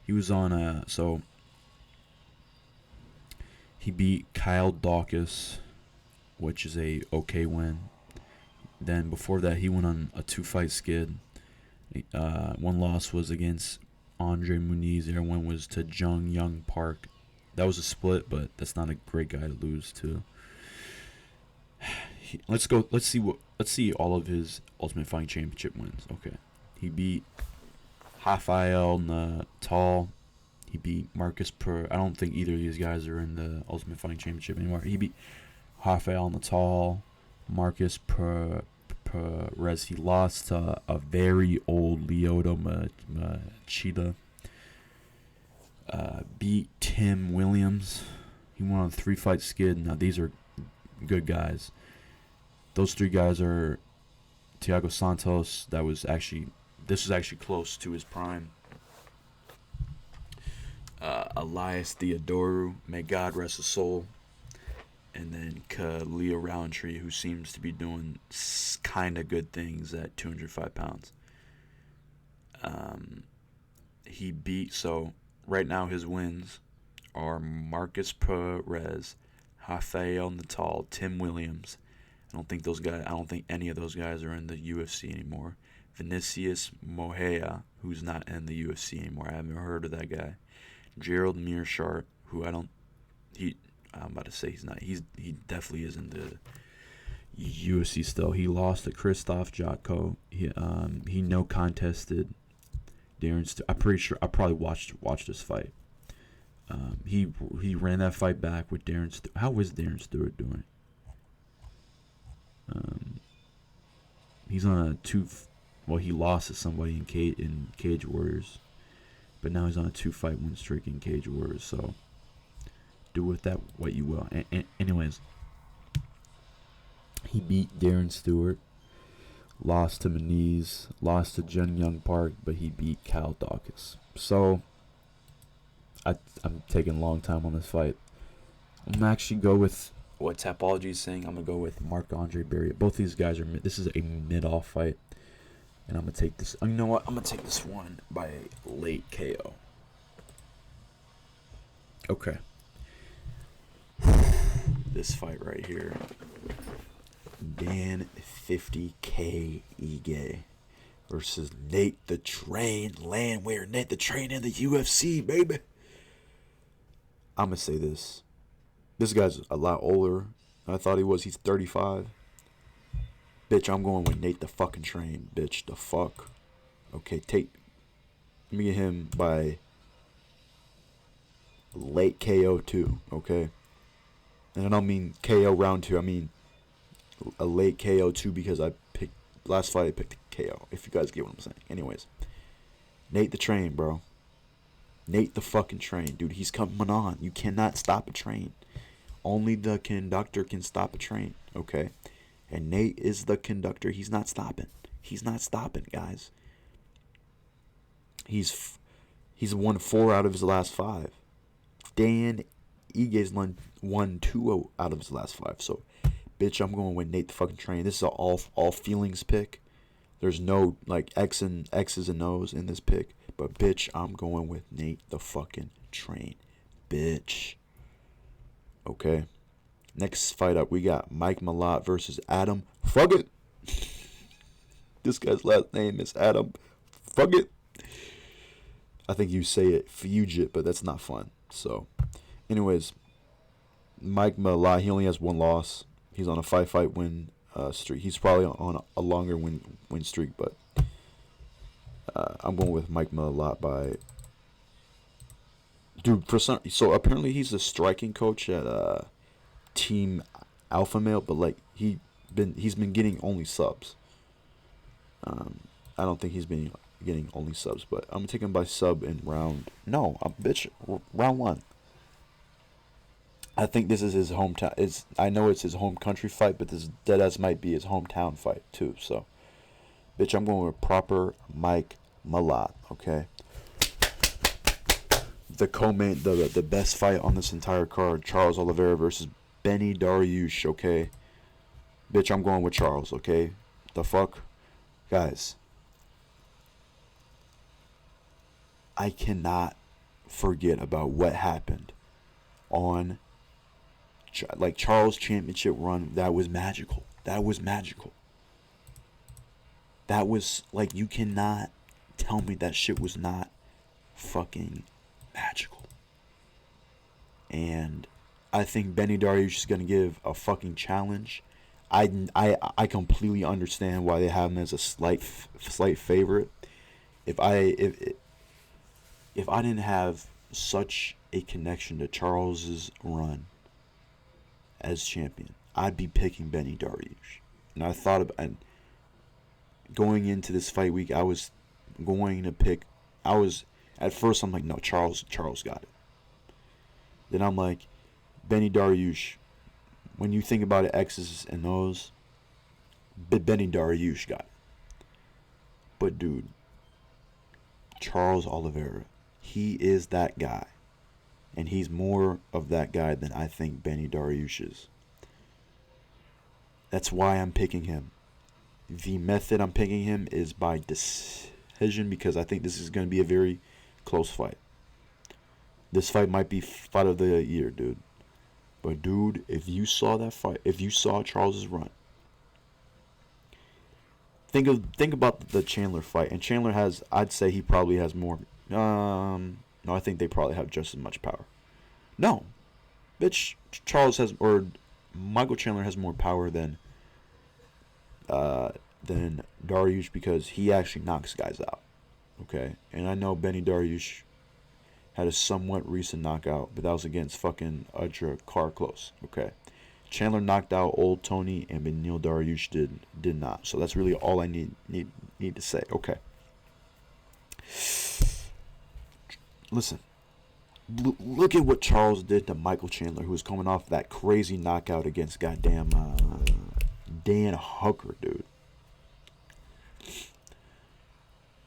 he was on he beat Kyle Dawkins, which is a okay win. Then before that, he went on a 2-fight skid. One loss was against Andre Muniz. The other one was to Jung Young Park. That was a split, but that's not a great guy to lose to. Let's see all of his Ultimate Fighting Championship wins. Okay, he beat Rafael Natal. He beat Marcus I don't think either of these guys are in the Ultimate Fighting Championship anymore. He beat Rafael Natal, Marcus Perez. He lost to a very old Lyoto Machida. Beat Tim Williams. He went on a 3-fight skid. Now these are good guys. Those 3 guys are Thiago Santos. This was actually close to his prime. Elias Theodorou, may God rest his soul. And then Leo Roundtree, who seems to be doing kind of good things at 205 pounds. So right now his wins are Marcus Perez, Rafael Natal, Tim Williams. I don't think any of those guys are in the UFC anymore. Vinicius Moreira, who's not in the UFC anymore. I haven't heard of that guy. Gerald Mearshart, who I'm about to say he's not. He definitely is in the UFC still. He lost to Christoph Jotko. He no contested Darren. I'm pretty sure I probably watched this fight. He ran that fight back with Darren. How is Darren Stewart doing? He's on a Well, he lost to somebody in Cage Warriors, but now he's on a 2-fight win streak in Cage Warriors. So do with that what you will. Anyways, he beat Darren Stewart, lost to Maniz, lost to Jun Young Park, but he beat Cal Dawkins. So I'm taking a long time on this fight. I'm gonna actually go with what Tapology is saying. I'm gonna go with Marc-Andre Barrier. Both these guys are this is a mid-off fight, and I'm gonna take this. You know what? I'm gonna take this one by a late KO. Okay. This fight right here, Dan 50K Ige versus Nate the Train Landwehr. Nate the Train in the UFC, baby. I'm gonna say this. This guy's a lot older than I thought he was. He's 35. Bitch, I'm going with Nate the fucking Train. Bitch, the fuck. Okay, let me get him by late KO too, okay? And I don't mean KO round 2. I mean a late KO too, because last fight I picked KO, if you guys get what I'm saying. Anyways, Nate the Train, bro. Nate the fucking Train. Dude, he's coming on. You cannot stop a train. Only the conductor can stop a train, okay? And Nate is the conductor. He's not stopping. He's not stopping, guys. He's won 4 out of his last 5. Dan Ige's won 2 out of his last 5. So, bitch, I'm going with Nate the fucking Train. This is an all feelings pick. There's no like X's and O's in this pick. But bitch, I'm going with Nate the fucking Train. Bitch. Okay. Next fight up, we got Mike Malott versus Adam Fuggett. This guy's last name is Adam Fuggett. I think you say it Fugit, but that's not fun. So, anyways, Mike Malott, he only has 1 loss. He's on a 5-fight win streak. He's probably on a longer win streak, but I'm going with Mike Malott by. Dude, so apparently he's a striking coach at Team Alpha Male, but like he's been getting only subs. I don't think he's been getting only subs, but I'm taking him by sub in round 1. I think this is his hometown. I know it's his home country fight, but this deadass might be his hometown fight too. So, bitch, I'm going with proper Mike Malott. Okay. The co-main, the best fight on this entire card, Charles Oliveira versus Benny Dariush. Okay. Bitch, I'm going with Charles. Okay. The fuck, guys. I cannot forget about what happened on like Charles' championship run. That was magical. That was like, you cannot tell me that shit was not fucking magical. And I think Benny Dariush is gonna give a fucking challenge. I completely understand why they have him as a slight favorite. If I didn't have such a connection to Charles's run as champion, I'd be picking Benny Dariush. And I thought about, and going into this fight week, I was going to pick. At first I'm like, no, Charles got it. Then I'm like, Benny Dariush. When you think about it, X's and O's, Benny Dariush got it. But dude, Charles Oliveira, he is that guy. And he's more of that guy than I think Benny Dariush is. That's why I'm picking him. The method I'm picking him is by decision, because I think this is going to be a very close fight. This fight might be fight of the year, dude. But dude, if you saw that fight, if you saw Charles's run, think about the Chandler fight. And Chandler has, I'd say he probably has more. No, I think they probably have just as much power. No, bitch, Michael Chandler has more power than Dariush, because he actually knocks guys out. Okay, and I know Benny Dariush had a somewhat recent knockout, but that was against fucking Udra Carclose. Okay, Chandler knocked out Old Tony, and Benil Dariush did not. So that's really all I need need to say. Okay. Listen. Look at what Charles did to Michael Chandler, who was coming off that crazy knockout against goddamn Dan Hooker, dude.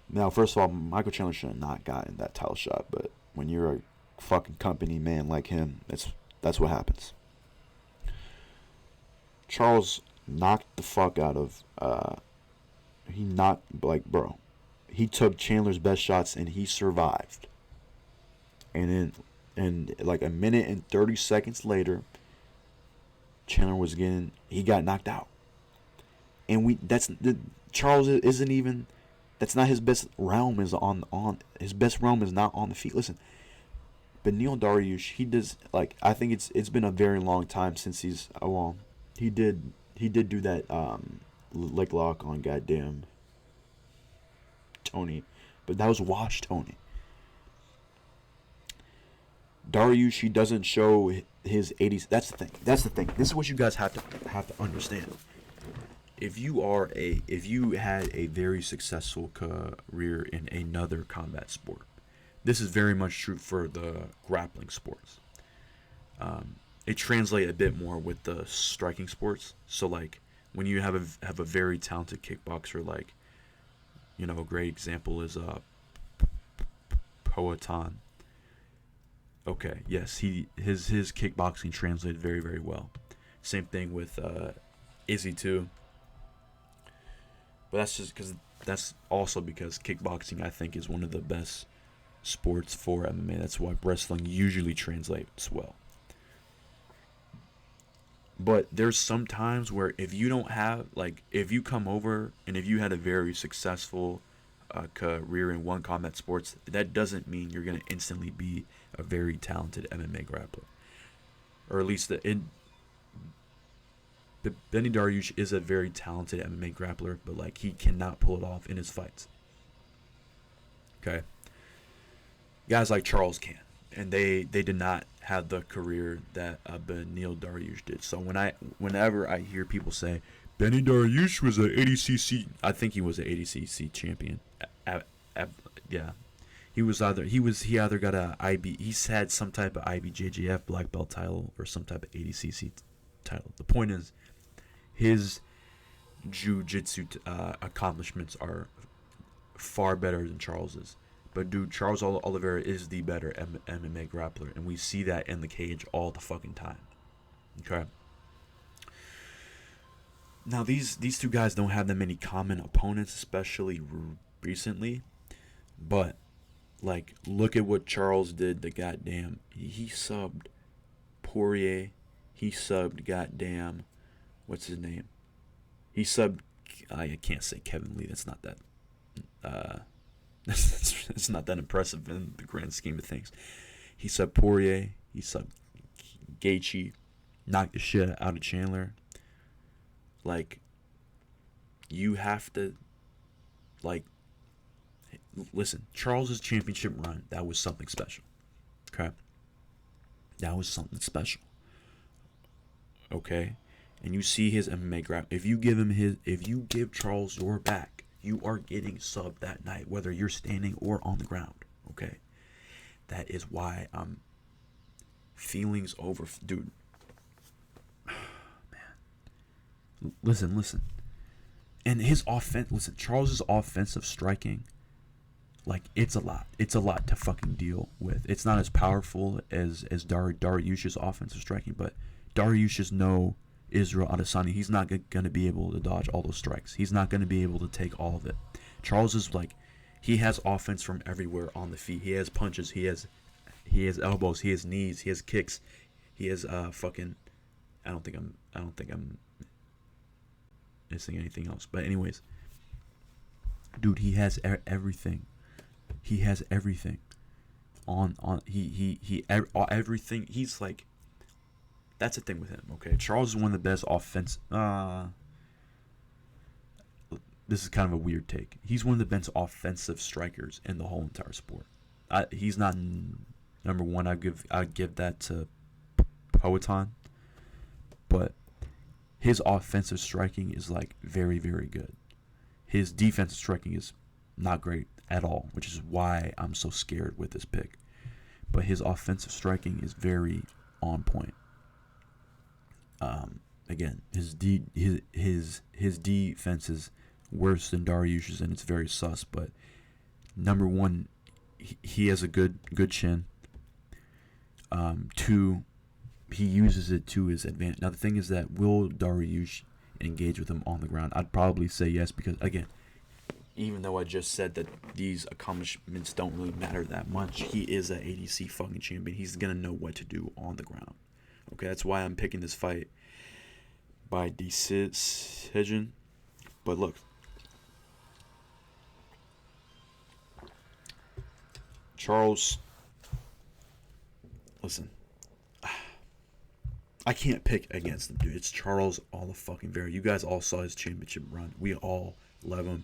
Now, first of all, Michael Chandler should have not gotten that title shot, but when you're a fucking company man like him, that's what happens. Charles knocked the fuck out of he took Chandler's best shots and he survived. And then like a minute and 30 seconds later, Chandler he got knocked out. And Charles isn't even, that's not his best realm, is on his best realm is not on the feet. Listen, Beneil Dariush, he does, like, I think it's been a very long time since he did do that leg lock on goddamn Tony, but that was Wash Tony. Dariush, he doesn't show his 80s. That's the thing. This is what you guys have to understand. If you had a very successful career in another combat sport, this is very much true for the grappling sports. It translates a bit more with the striking sports. So like when you have a very talented kickboxer, like, you know, a great example is Poatan. Okay, yes, his kickboxing translated very, very well. Same thing with Izzy too. But that's also because kickboxing, I think, is one of the best sports for MMA. That's why wrestling usually translates well. But there's some times where if you don't have, like, if you come over and if you had a very successful career in one combat sports, that doesn't mean you're going to instantly be a very talented MMA grappler. Or at least Benny Dariush is a very talented MMA grappler, but like he cannot pull it off in his fights. Okay. Guys like Charles can, and they did not have the career that Beneil Dariush did. So whenever I hear people say Benny Dariush was an ADCC, I think he was an ADCC champion. Yeah. He either got a IB, he's had some type of IBJJF black belt title or some type of ADCC title. The point is, his jiu-jitsu accomplishments are far better than Charles's. But dude, Charles Oliveira is the better MMA grappler, and we see that in the cage all the fucking time. Okay. Now these two guys don't have that many common opponents, especially recently, but like, look at what Charles did to goddamn. He subbed Poirier. He subbed goddamn. What's his name? He subbed. I can't say Kevin Lee. That's not that. It's not that impressive in the grand scheme of things. He subbed Poirier. He subbed Gaethje. Knocked the shit out of Chandler. Like, you have to, like, listen, Charles's championship run, that was something special. Okay? That was something special. Okay? And you see his MMA grab. If you give Charles your back, you are getting subbed that night, whether you're standing or on the ground. Okay? That is why feelings over, dude. Man. Listen. And his offense, listen, Charles's offensive striking, like, it's a lot. It's a lot to fucking deal with. It's not as powerful as Dariush's offensive striking, but Dariush is no Israel Adesanya. He's not going to be able to dodge all those strikes. He's not going to be able to take all of it. Charles is like, he has offense from everywhere on the feet. He has punches. He has elbows. He has knees. He has kicks. He has fucking. I don't think I'm missing anything else. But anyways, dude, he has everything. He has everything. Everything. He's like. That's the thing with him, okay? Charles is one of the best offense. This is kind of a weird take. He's one of the best offensive strikers in the whole entire sport. He's not number one. I'd give that to Poatan, but his offensive striking is like very, very good. His defensive striking is not great at all, which is why I'm so scared with this pick. But his offensive striking is very on point. Again, his defense is worse than Dariush's, and it's very sus. But number one, he has a good chin. Two, he uses it to his advantage. Now the thing is that will Dariush engage with him on the ground? I'd probably say yes, because again, even though I just said that these accomplishments don't really matter that much, he is an ADC fucking champion. He's gonna know what to do on the ground. Okay, that's why I'm picking this fight by decision. But look, Charles, listen, I can't pick against him, dude. It's Charles Oliveira. You guys all saw his championship run. We all love him.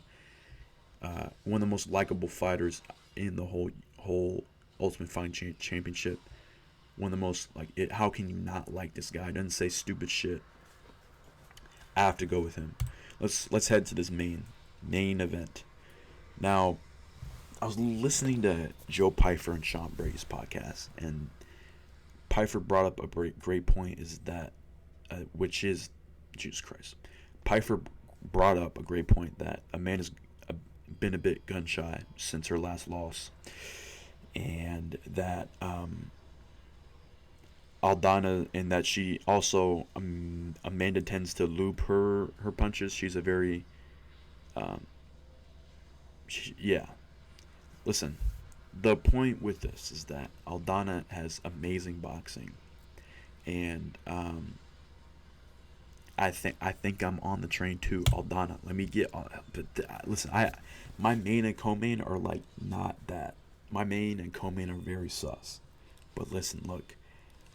One of the most likable fighters in the whole Ultimate Fighting Championship. One of the most, how can you not like this guy? Doesn't say stupid shit. I have to go with him. Let's head to this main event. Now, I was listening to Joe Pyfer and Sean Brady's podcast, and Pyfer brought up a great point, is that, which is, Jesus Christ. Pyfer brought up a great point that Amanda's been a bit gun shy since her last loss, and that Aldana, and that she also Amanda tends to loop her punches. She's a very listen, the point with this is that Aldana has amazing boxing, and I think I'm on the train too. Aldana, let me get. But listen, my main and co-main are not that. My main and co-main are very sus. But listen, look,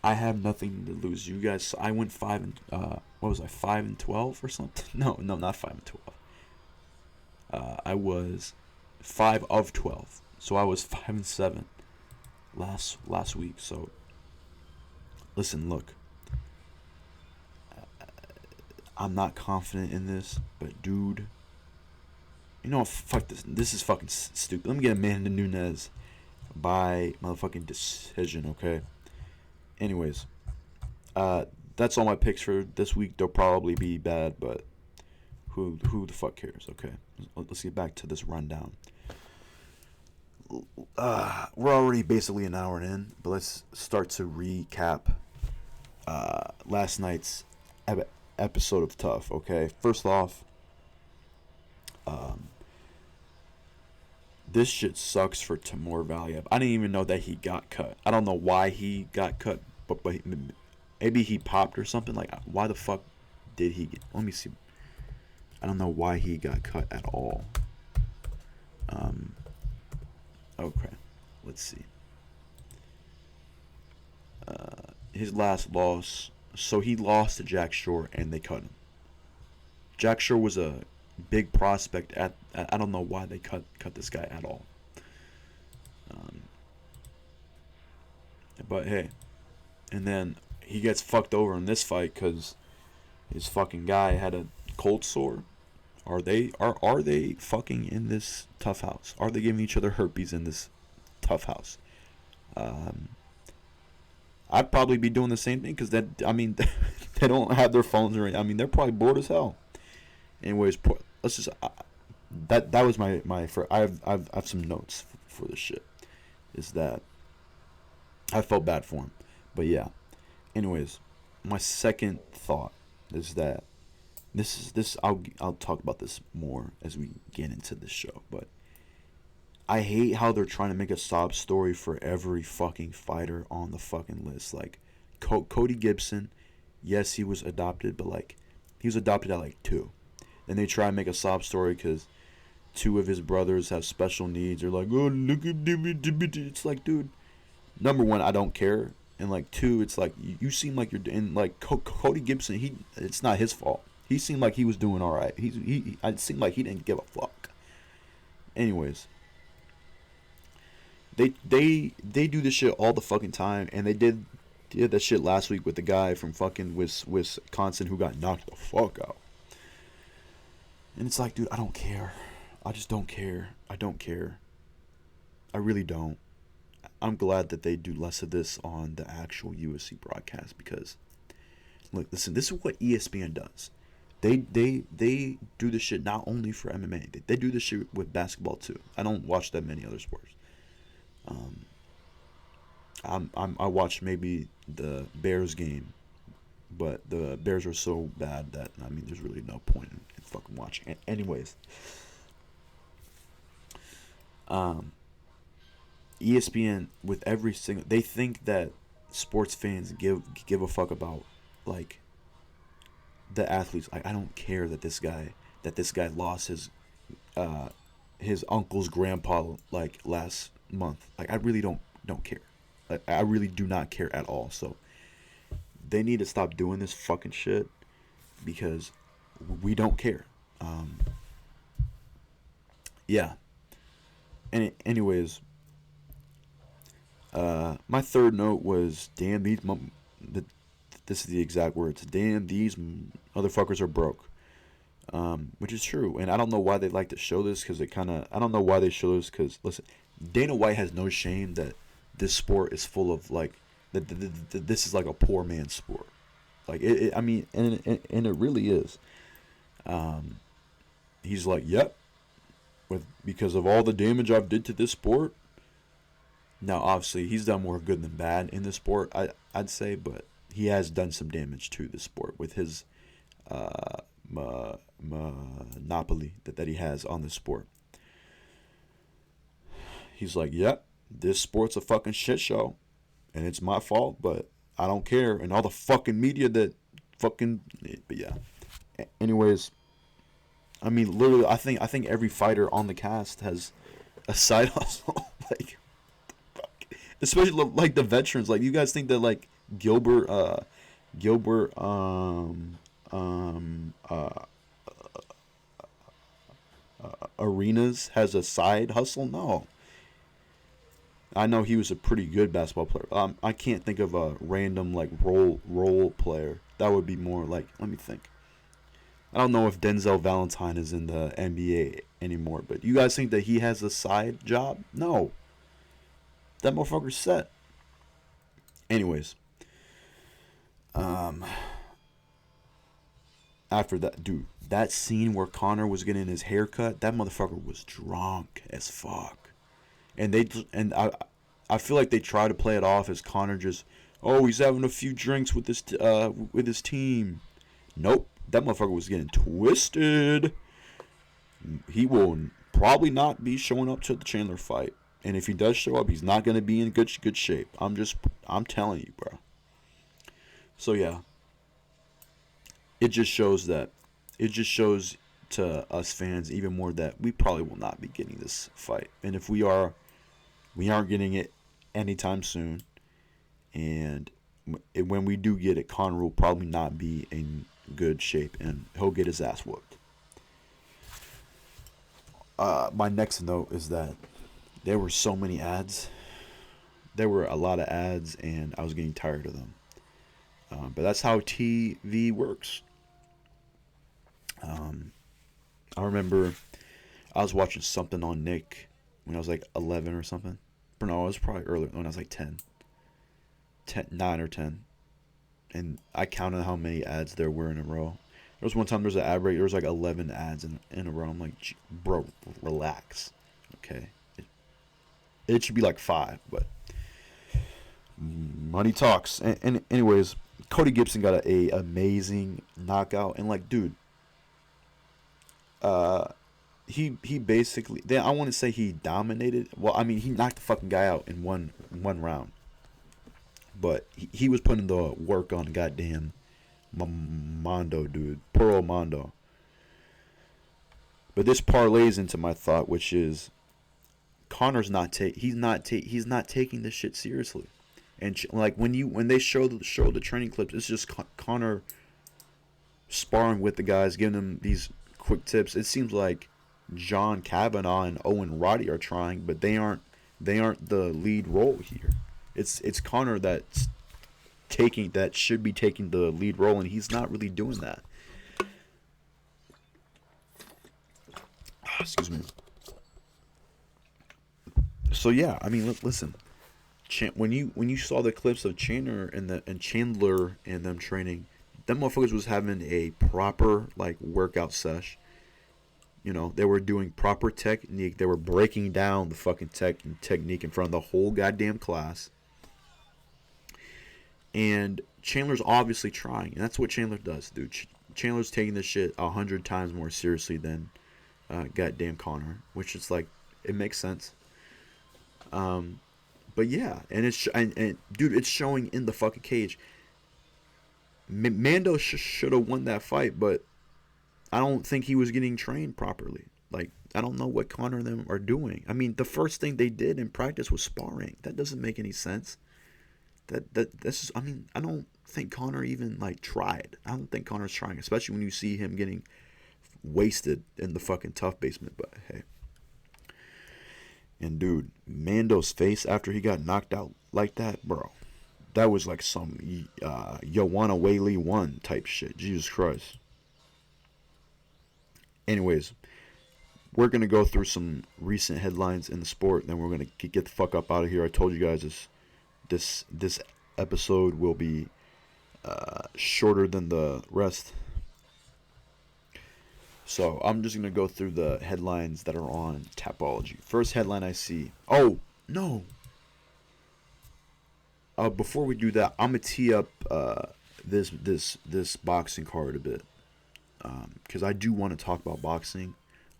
I have nothing to lose. You guys, I went 5-12 or something? No, not 5-12. I was 5 of 12, so I was 5-7 last week. So listen, look. I'm not confident in this, but dude, you know, fuck this. This is fucking stupid. Let me get Amanda Nunes by motherfucking decision, okay? Anyways, that's all my picks for this week. They'll probably be bad, but who the fuck cares, okay? Let's get back to this rundown. We're already basically an hour in, but let's start to recap last night's episode of Tough, okay? First off, this shit sucks for Timur Valiev. I didn't even know that he got cut. I don't know why he got cut, but maybe he popped or something. Why the fuck did he get... Let me see. I don't know why he got cut at all. Okay. Let's see. His last loss... So he lost to Jack Shore, and they cut him. Jack Shore was a big prospect. I don't know why they cut this guy at all. But hey, and then he gets fucked over in this fight because his fucking guy had a cold sore. Are they fucking in this Tough house? Are they giving each other herpes in this Tough house? I'd probably be doing the same thing because they don't have their phones or anything. I mean, they're probably bored as hell. Anyways, let's just that was my for I have some notes for this shit. Is that I felt bad for him, but yeah. Anyways, my second thought is that this I'll talk about this more as we get into this show, but I hate how they're trying to make a sob story for every fucking fighter on the fucking list. Cody Gibson, yes, he was adopted, but he was adopted at 2. And they try and make a sob story because 2 of his brothers have special needs. They're like, oh, look at him. It's dude, number one, I don't care. And 2, it's you seem like you're in Cody Gibson. It's not his fault. He seemed like he was doing all right. It seemed like he didn't give a fuck. Anyways. They do this shit all the fucking time, and they did that shit last week with the guy from fucking Wisconsin who got knocked the fuck out. And it's like, dude, I don't care. I just don't care. I don't care. I really don't. I'm glad that they do less of this on the actual UFC broadcast because, look, listen, this is what ESPN does. They do this shit not only for MMA. They do this shit with basketball too. I don't watch that many other sports. I watched maybe the Bears game, but the Bears are so bad that I mean, there's really no point in fucking watching. Anyways, ESPN with every single they think that sports fans give a fuck about like the athletes. Like I don't care that this guy lost his uncle's grandpa like last month. Like I really don't care. Like, I really do not care at all. So they need to stop doing this fucking shit because we don't care. Yeah. Anyways, my third note was, damn, this is the exact words. Damn, these motherfuckers are broke. Which is true. And I don't know why they like to show this because I don't know why they show this because, listen, Dana White has no shame that this sport is full of, like, that this is like a poor man's sport. Like, I mean, and it really is. He's like, yep, because of all the damage I've did to this sport. Now, obviously, he's done more good than bad in this sport, I'd say, but he has done some damage to the sport with his monopoly that he has on the sport. He's like, yep, this sport's a fucking shit show, and it's my fault, but I don't care. And all the fucking media that fucking, but yeah. Anyways, I mean, literally, I think every fighter on the cast has a side hustle, like, especially like the veterans. Like, you guys think that like Gilbert Arenas has a side hustle? No. I know he was a pretty good basketball player. I can't think of a random like role player. That would be more like, let me think. I don't know if Denzel Valentine is in the NBA anymore, but you guys think that he has a side job? No. That motherfucker's set. Anyways. After that, dude, that scene where Connor was getting his hair cut, that motherfucker was drunk as fuck. And I feel like they try to play it off as Connor just, oh, he's having a few drinks with his team. Nope, that motherfucker was getting twisted. He will probably not be showing up to the Chandler fight, and if he does show up, he's not gonna be in good shape. I'm telling you, bro. So yeah, it just shows to us fans even more that we probably will not be getting this fight, and if we aren't getting it anytime soon. And when we do get it, Conor will probably not be in good shape, and he'll get his ass whooped. My next note is that there were so many ads. There were a lot of ads, and I was getting tired of them. But that's how TV works. I remember I was watching something on Nick when I was like 11 or something. But no, it was probably earlier when I was like 9 or 10. And I counted how many ads there were in a row. There was one time there was an ad break. There was like 11 ads in a row. I'm like, bro, relax. Okay. It should be like 5, but money talks. And anyways, Cody Gibson got a amazing knockout. And like, dude, he basically, I want to say he dominated. Well, I mean, he knocked the fucking guy out in one round. But he was putting the work on goddamn Mondo, dude. Poor old Mondo. But this parlays into my thought, which is Connor's he's not taking this shit seriously. And like when they show the training clips, it's just Connor sparring with the guys, giving them these quick tips. It seems like John Kavanaugh and Owen Roddy are trying, but they aren't the lead role here. It's Connor that should be taking the lead role, and he's not really doing that. Excuse me. So yeah, I mean, listen. When you saw the clips of Chandler and them training, them motherfuckers was having a proper like workout sesh. You know, they were doing proper technique. They were breaking down the fucking technique in front of the whole goddamn class. And Chandler's obviously trying, and that's what Chandler does, dude. Chandler's taking this shit 100 times more seriously than goddamn Connor, which is like, it makes sense. But yeah, and dude, it's showing in the fucking cage. Mando should have won that fight, but I don't think he was getting trained properly. Like, I don't know what Connor and them are doing. I mean, the first thing they did in practice was sparring. That doesn't make any sense. I mean, I don't think Connor even like tried. I don't think Connor's trying, especially when you see him getting wasted in the fucking tough basement. But hey. And dude, Mando's face after he got knocked out like that, bro. That was like some Joanna Whaley 1 type shit. Jesus Christ. Anyways, we're going to go through some recent headlines in the sport, and then we're going to get the fuck up out of here. I told you guys this episode will be shorter than the rest. So I'm just going to go through the headlines that are on Tapology. First headline I see. Oh, no. Before we do that, I'm going to tee up this boxing card a bit. Because I do want to talk about boxing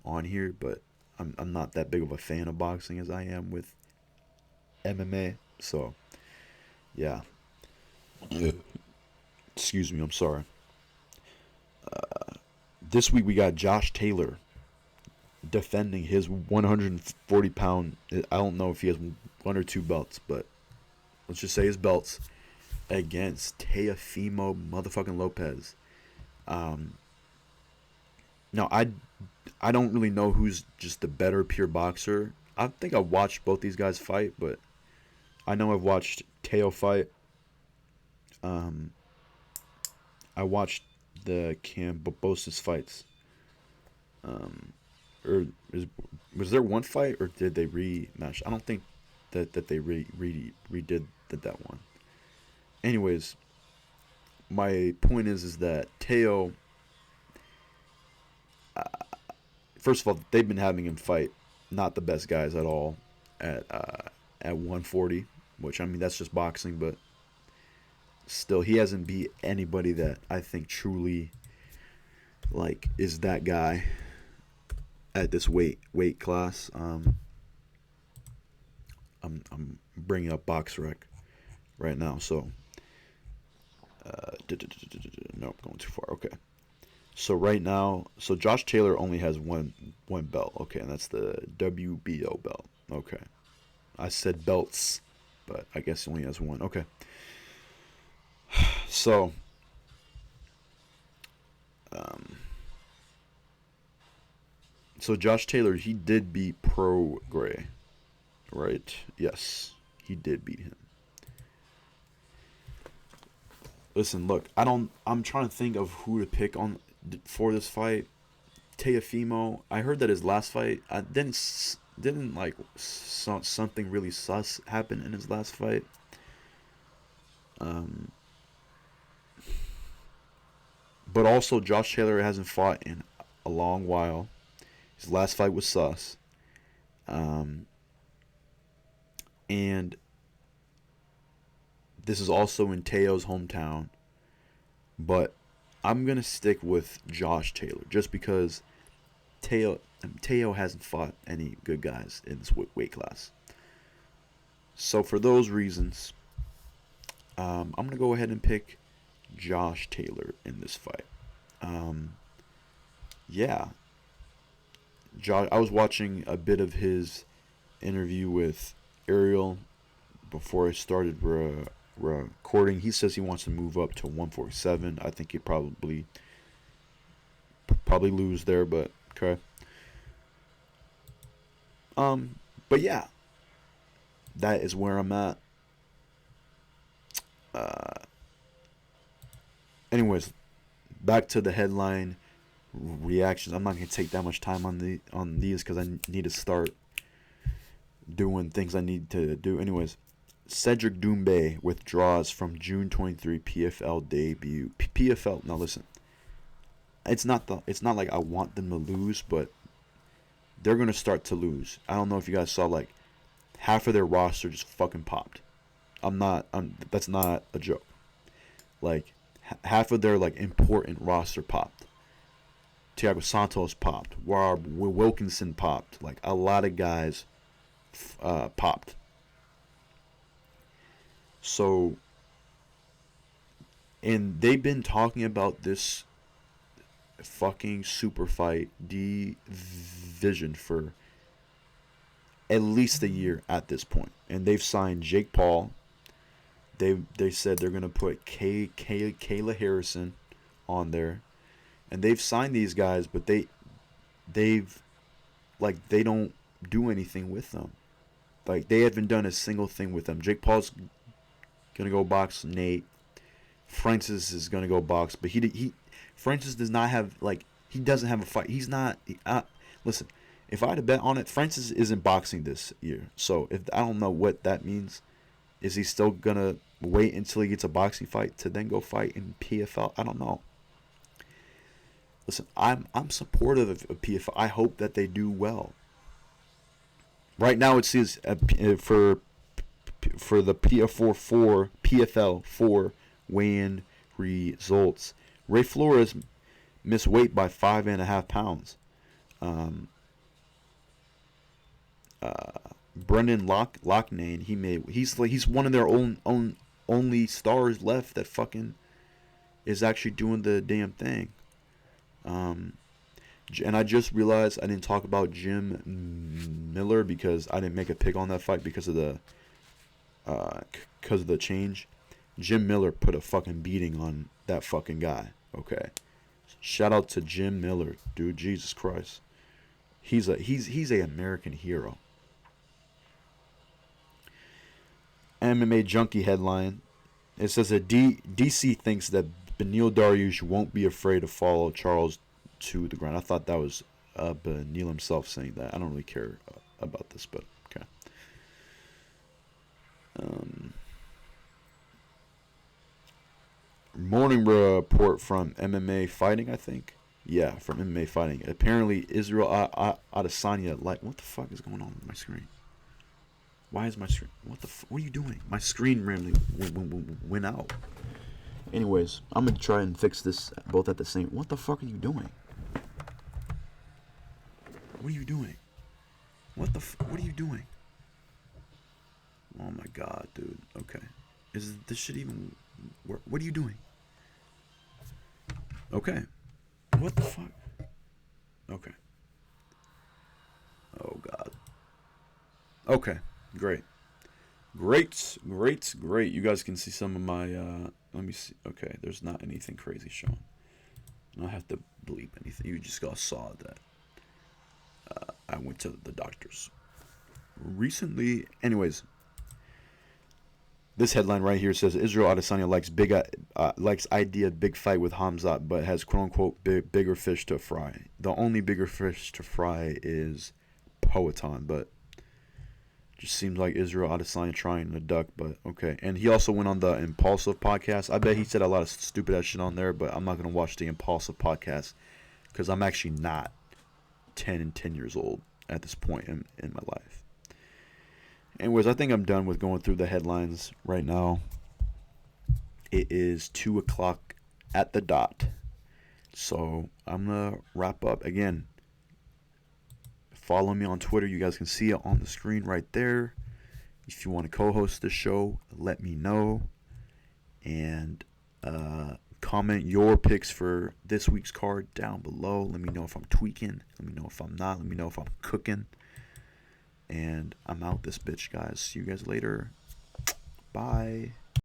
on here, but I'm not that big of a fan of boxing as I am with MMA. So, yeah. Excuse me, I'm sorry. This week we got Josh Taylor defending his 140-pound. I don't know if he has 1 or 2 belts, but let's just say his belts against Teofimo motherfucking Lopez. Now, I don't really know who's just the better pure boxer. I think I watched both these guys fight, but I know I've watched Teo fight. I watched the Kambosos fights. Was there one fight, or did they rematch? I don't think that they redid that one. Anyways, my point is that Teo. First of all, they've been having him fight not the best guys at all at 140, which, I mean, that's just boxing, but still, he hasn't beat anybody that I think truly like is that guy at this weight class. I'm bringing up BoxRec right now, so nope, going too far. Okay. So right now, Josh Taylor only has one belt. Okay, and that's the WBO belt. Okay. I said belts, but I guess he only has one. Okay. So, Josh Taylor, he did beat Pro Gray, right? Yes, he did beat him. Listen, look, I'm trying to think of who to pick on for this fight. Teofimo, I heard that his last fight, didn't like something really sus happen in his last fight. But also, Josh Taylor hasn't fought in a long while. His last fight was sus. And this is also in Teo's hometown. But I'm going to stick with Josh Taylor just because Teo hasn't fought any good guys in this weight class. So for those reasons, I'm going to go ahead and pick Josh Taylor in this fight. Yeah. I was watching a bit of his interview with Ariel before I started recording. He says he wants to move up to 147. I think he'd probably lose there, but okay. But yeah, that is where I'm at. Anyways, back to the headline reactions. I'm not gonna take that much time on these because I need to start doing things I need to do. Anyways, Cedric Doumbé withdraws from June 23 PFL debut. PFL. Now listen, it's not like I want them to lose, but they're gonna start to lose. I don't know if you guys saw, like, half of their roster just fucking popped. That's not a joke. Like, half of their, like, important roster popped. Thiago Santos popped. Rob Wilkinson popped. Like, a lot of guys popped. So, and they've been talking about this fucking super fight division for at least a year at this point. And they've signed Jake Paul. They said they're gonna put Kayla Harrison on there, and they've signed these guys, but they don't do anything with them. Like, they haven't done a single thing with them. Jake Paul's gonna go box Nate. Francis is gonna go box, but Francis does not have, like, he doesn't have a fight. He's not. Listen, if I had to bet on it, Francis isn't boxing this year. So I don't know what that means. Is he still gonna wait until he gets a boxing fight to then go fight in PFL? I don't know. Listen, I'm supportive of PFL. I hope that they do well. Right now, it says for the PFL 4 weigh-in results. Ray Flores missed weight by 5.5 pounds. Brendan Loughnane, he's one of their only stars left that fucking is actually doing the damn thing. And I just realized I didn't talk about Jim Miller because I didn't make a pick on that fight because of the change. Jim Miller put a fucking beating on that fucking guy. Okay, shout out to Jim Miller, dude. Jesus Christ, he's a American hero. MMA Junkie headline. It says that DC thinks that Beneil Dariush won't be afraid to follow Charles to the ground. I thought that was Beneil himself saying that. I don't really care about this, but okay. Morning report from MMA Fighting, I think. Yeah, from MMA Fighting. Apparently, Israel Adesanya, like, what the fuck is going on with my screen? Why is my screen? What are you doing? My screen randomly went out. Anyways, I'm gonna try and fix this both at the same. What the fuck are you doing? What are you doing? What are you doing? Oh my god, dude. Okay, is this shit even? What are you doing? Okay, what the fuck? Okay. Oh god. Okay. Great. You guys can see some of my, let me see. Okay, there's not anything crazy showing. I don't have to bleep anything. You just saw that I went to the doctors recently. Anyways, this headline right here says Israel Adesanya likes idea big fight with Hamzat, but has quote unquote bigger fish to fry. The only bigger fish to fry is Poatan, but just seems like Israel Adesanya trying to duck, but okay. And he also went on the Impulsive podcast. I bet he said a lot of stupid ass shit on there, but I'm not going to watch the Impulsive podcast because I'm actually not 10 years old at this point in my life. Anyways, I think I'm done with going through the headlines right now. It is 2 o'clock at the dot. So I'm going to wrap up. Again, follow me on Twitter. You guys can see it on the screen right there. If you want to co-host the show, let me know. And comment your picks for this week's card down below. Let me know if I'm tweaking. Let me know if I'm not. Let me know if I'm cooking. And I'm out this bitch, guys. See you guys later. Bye.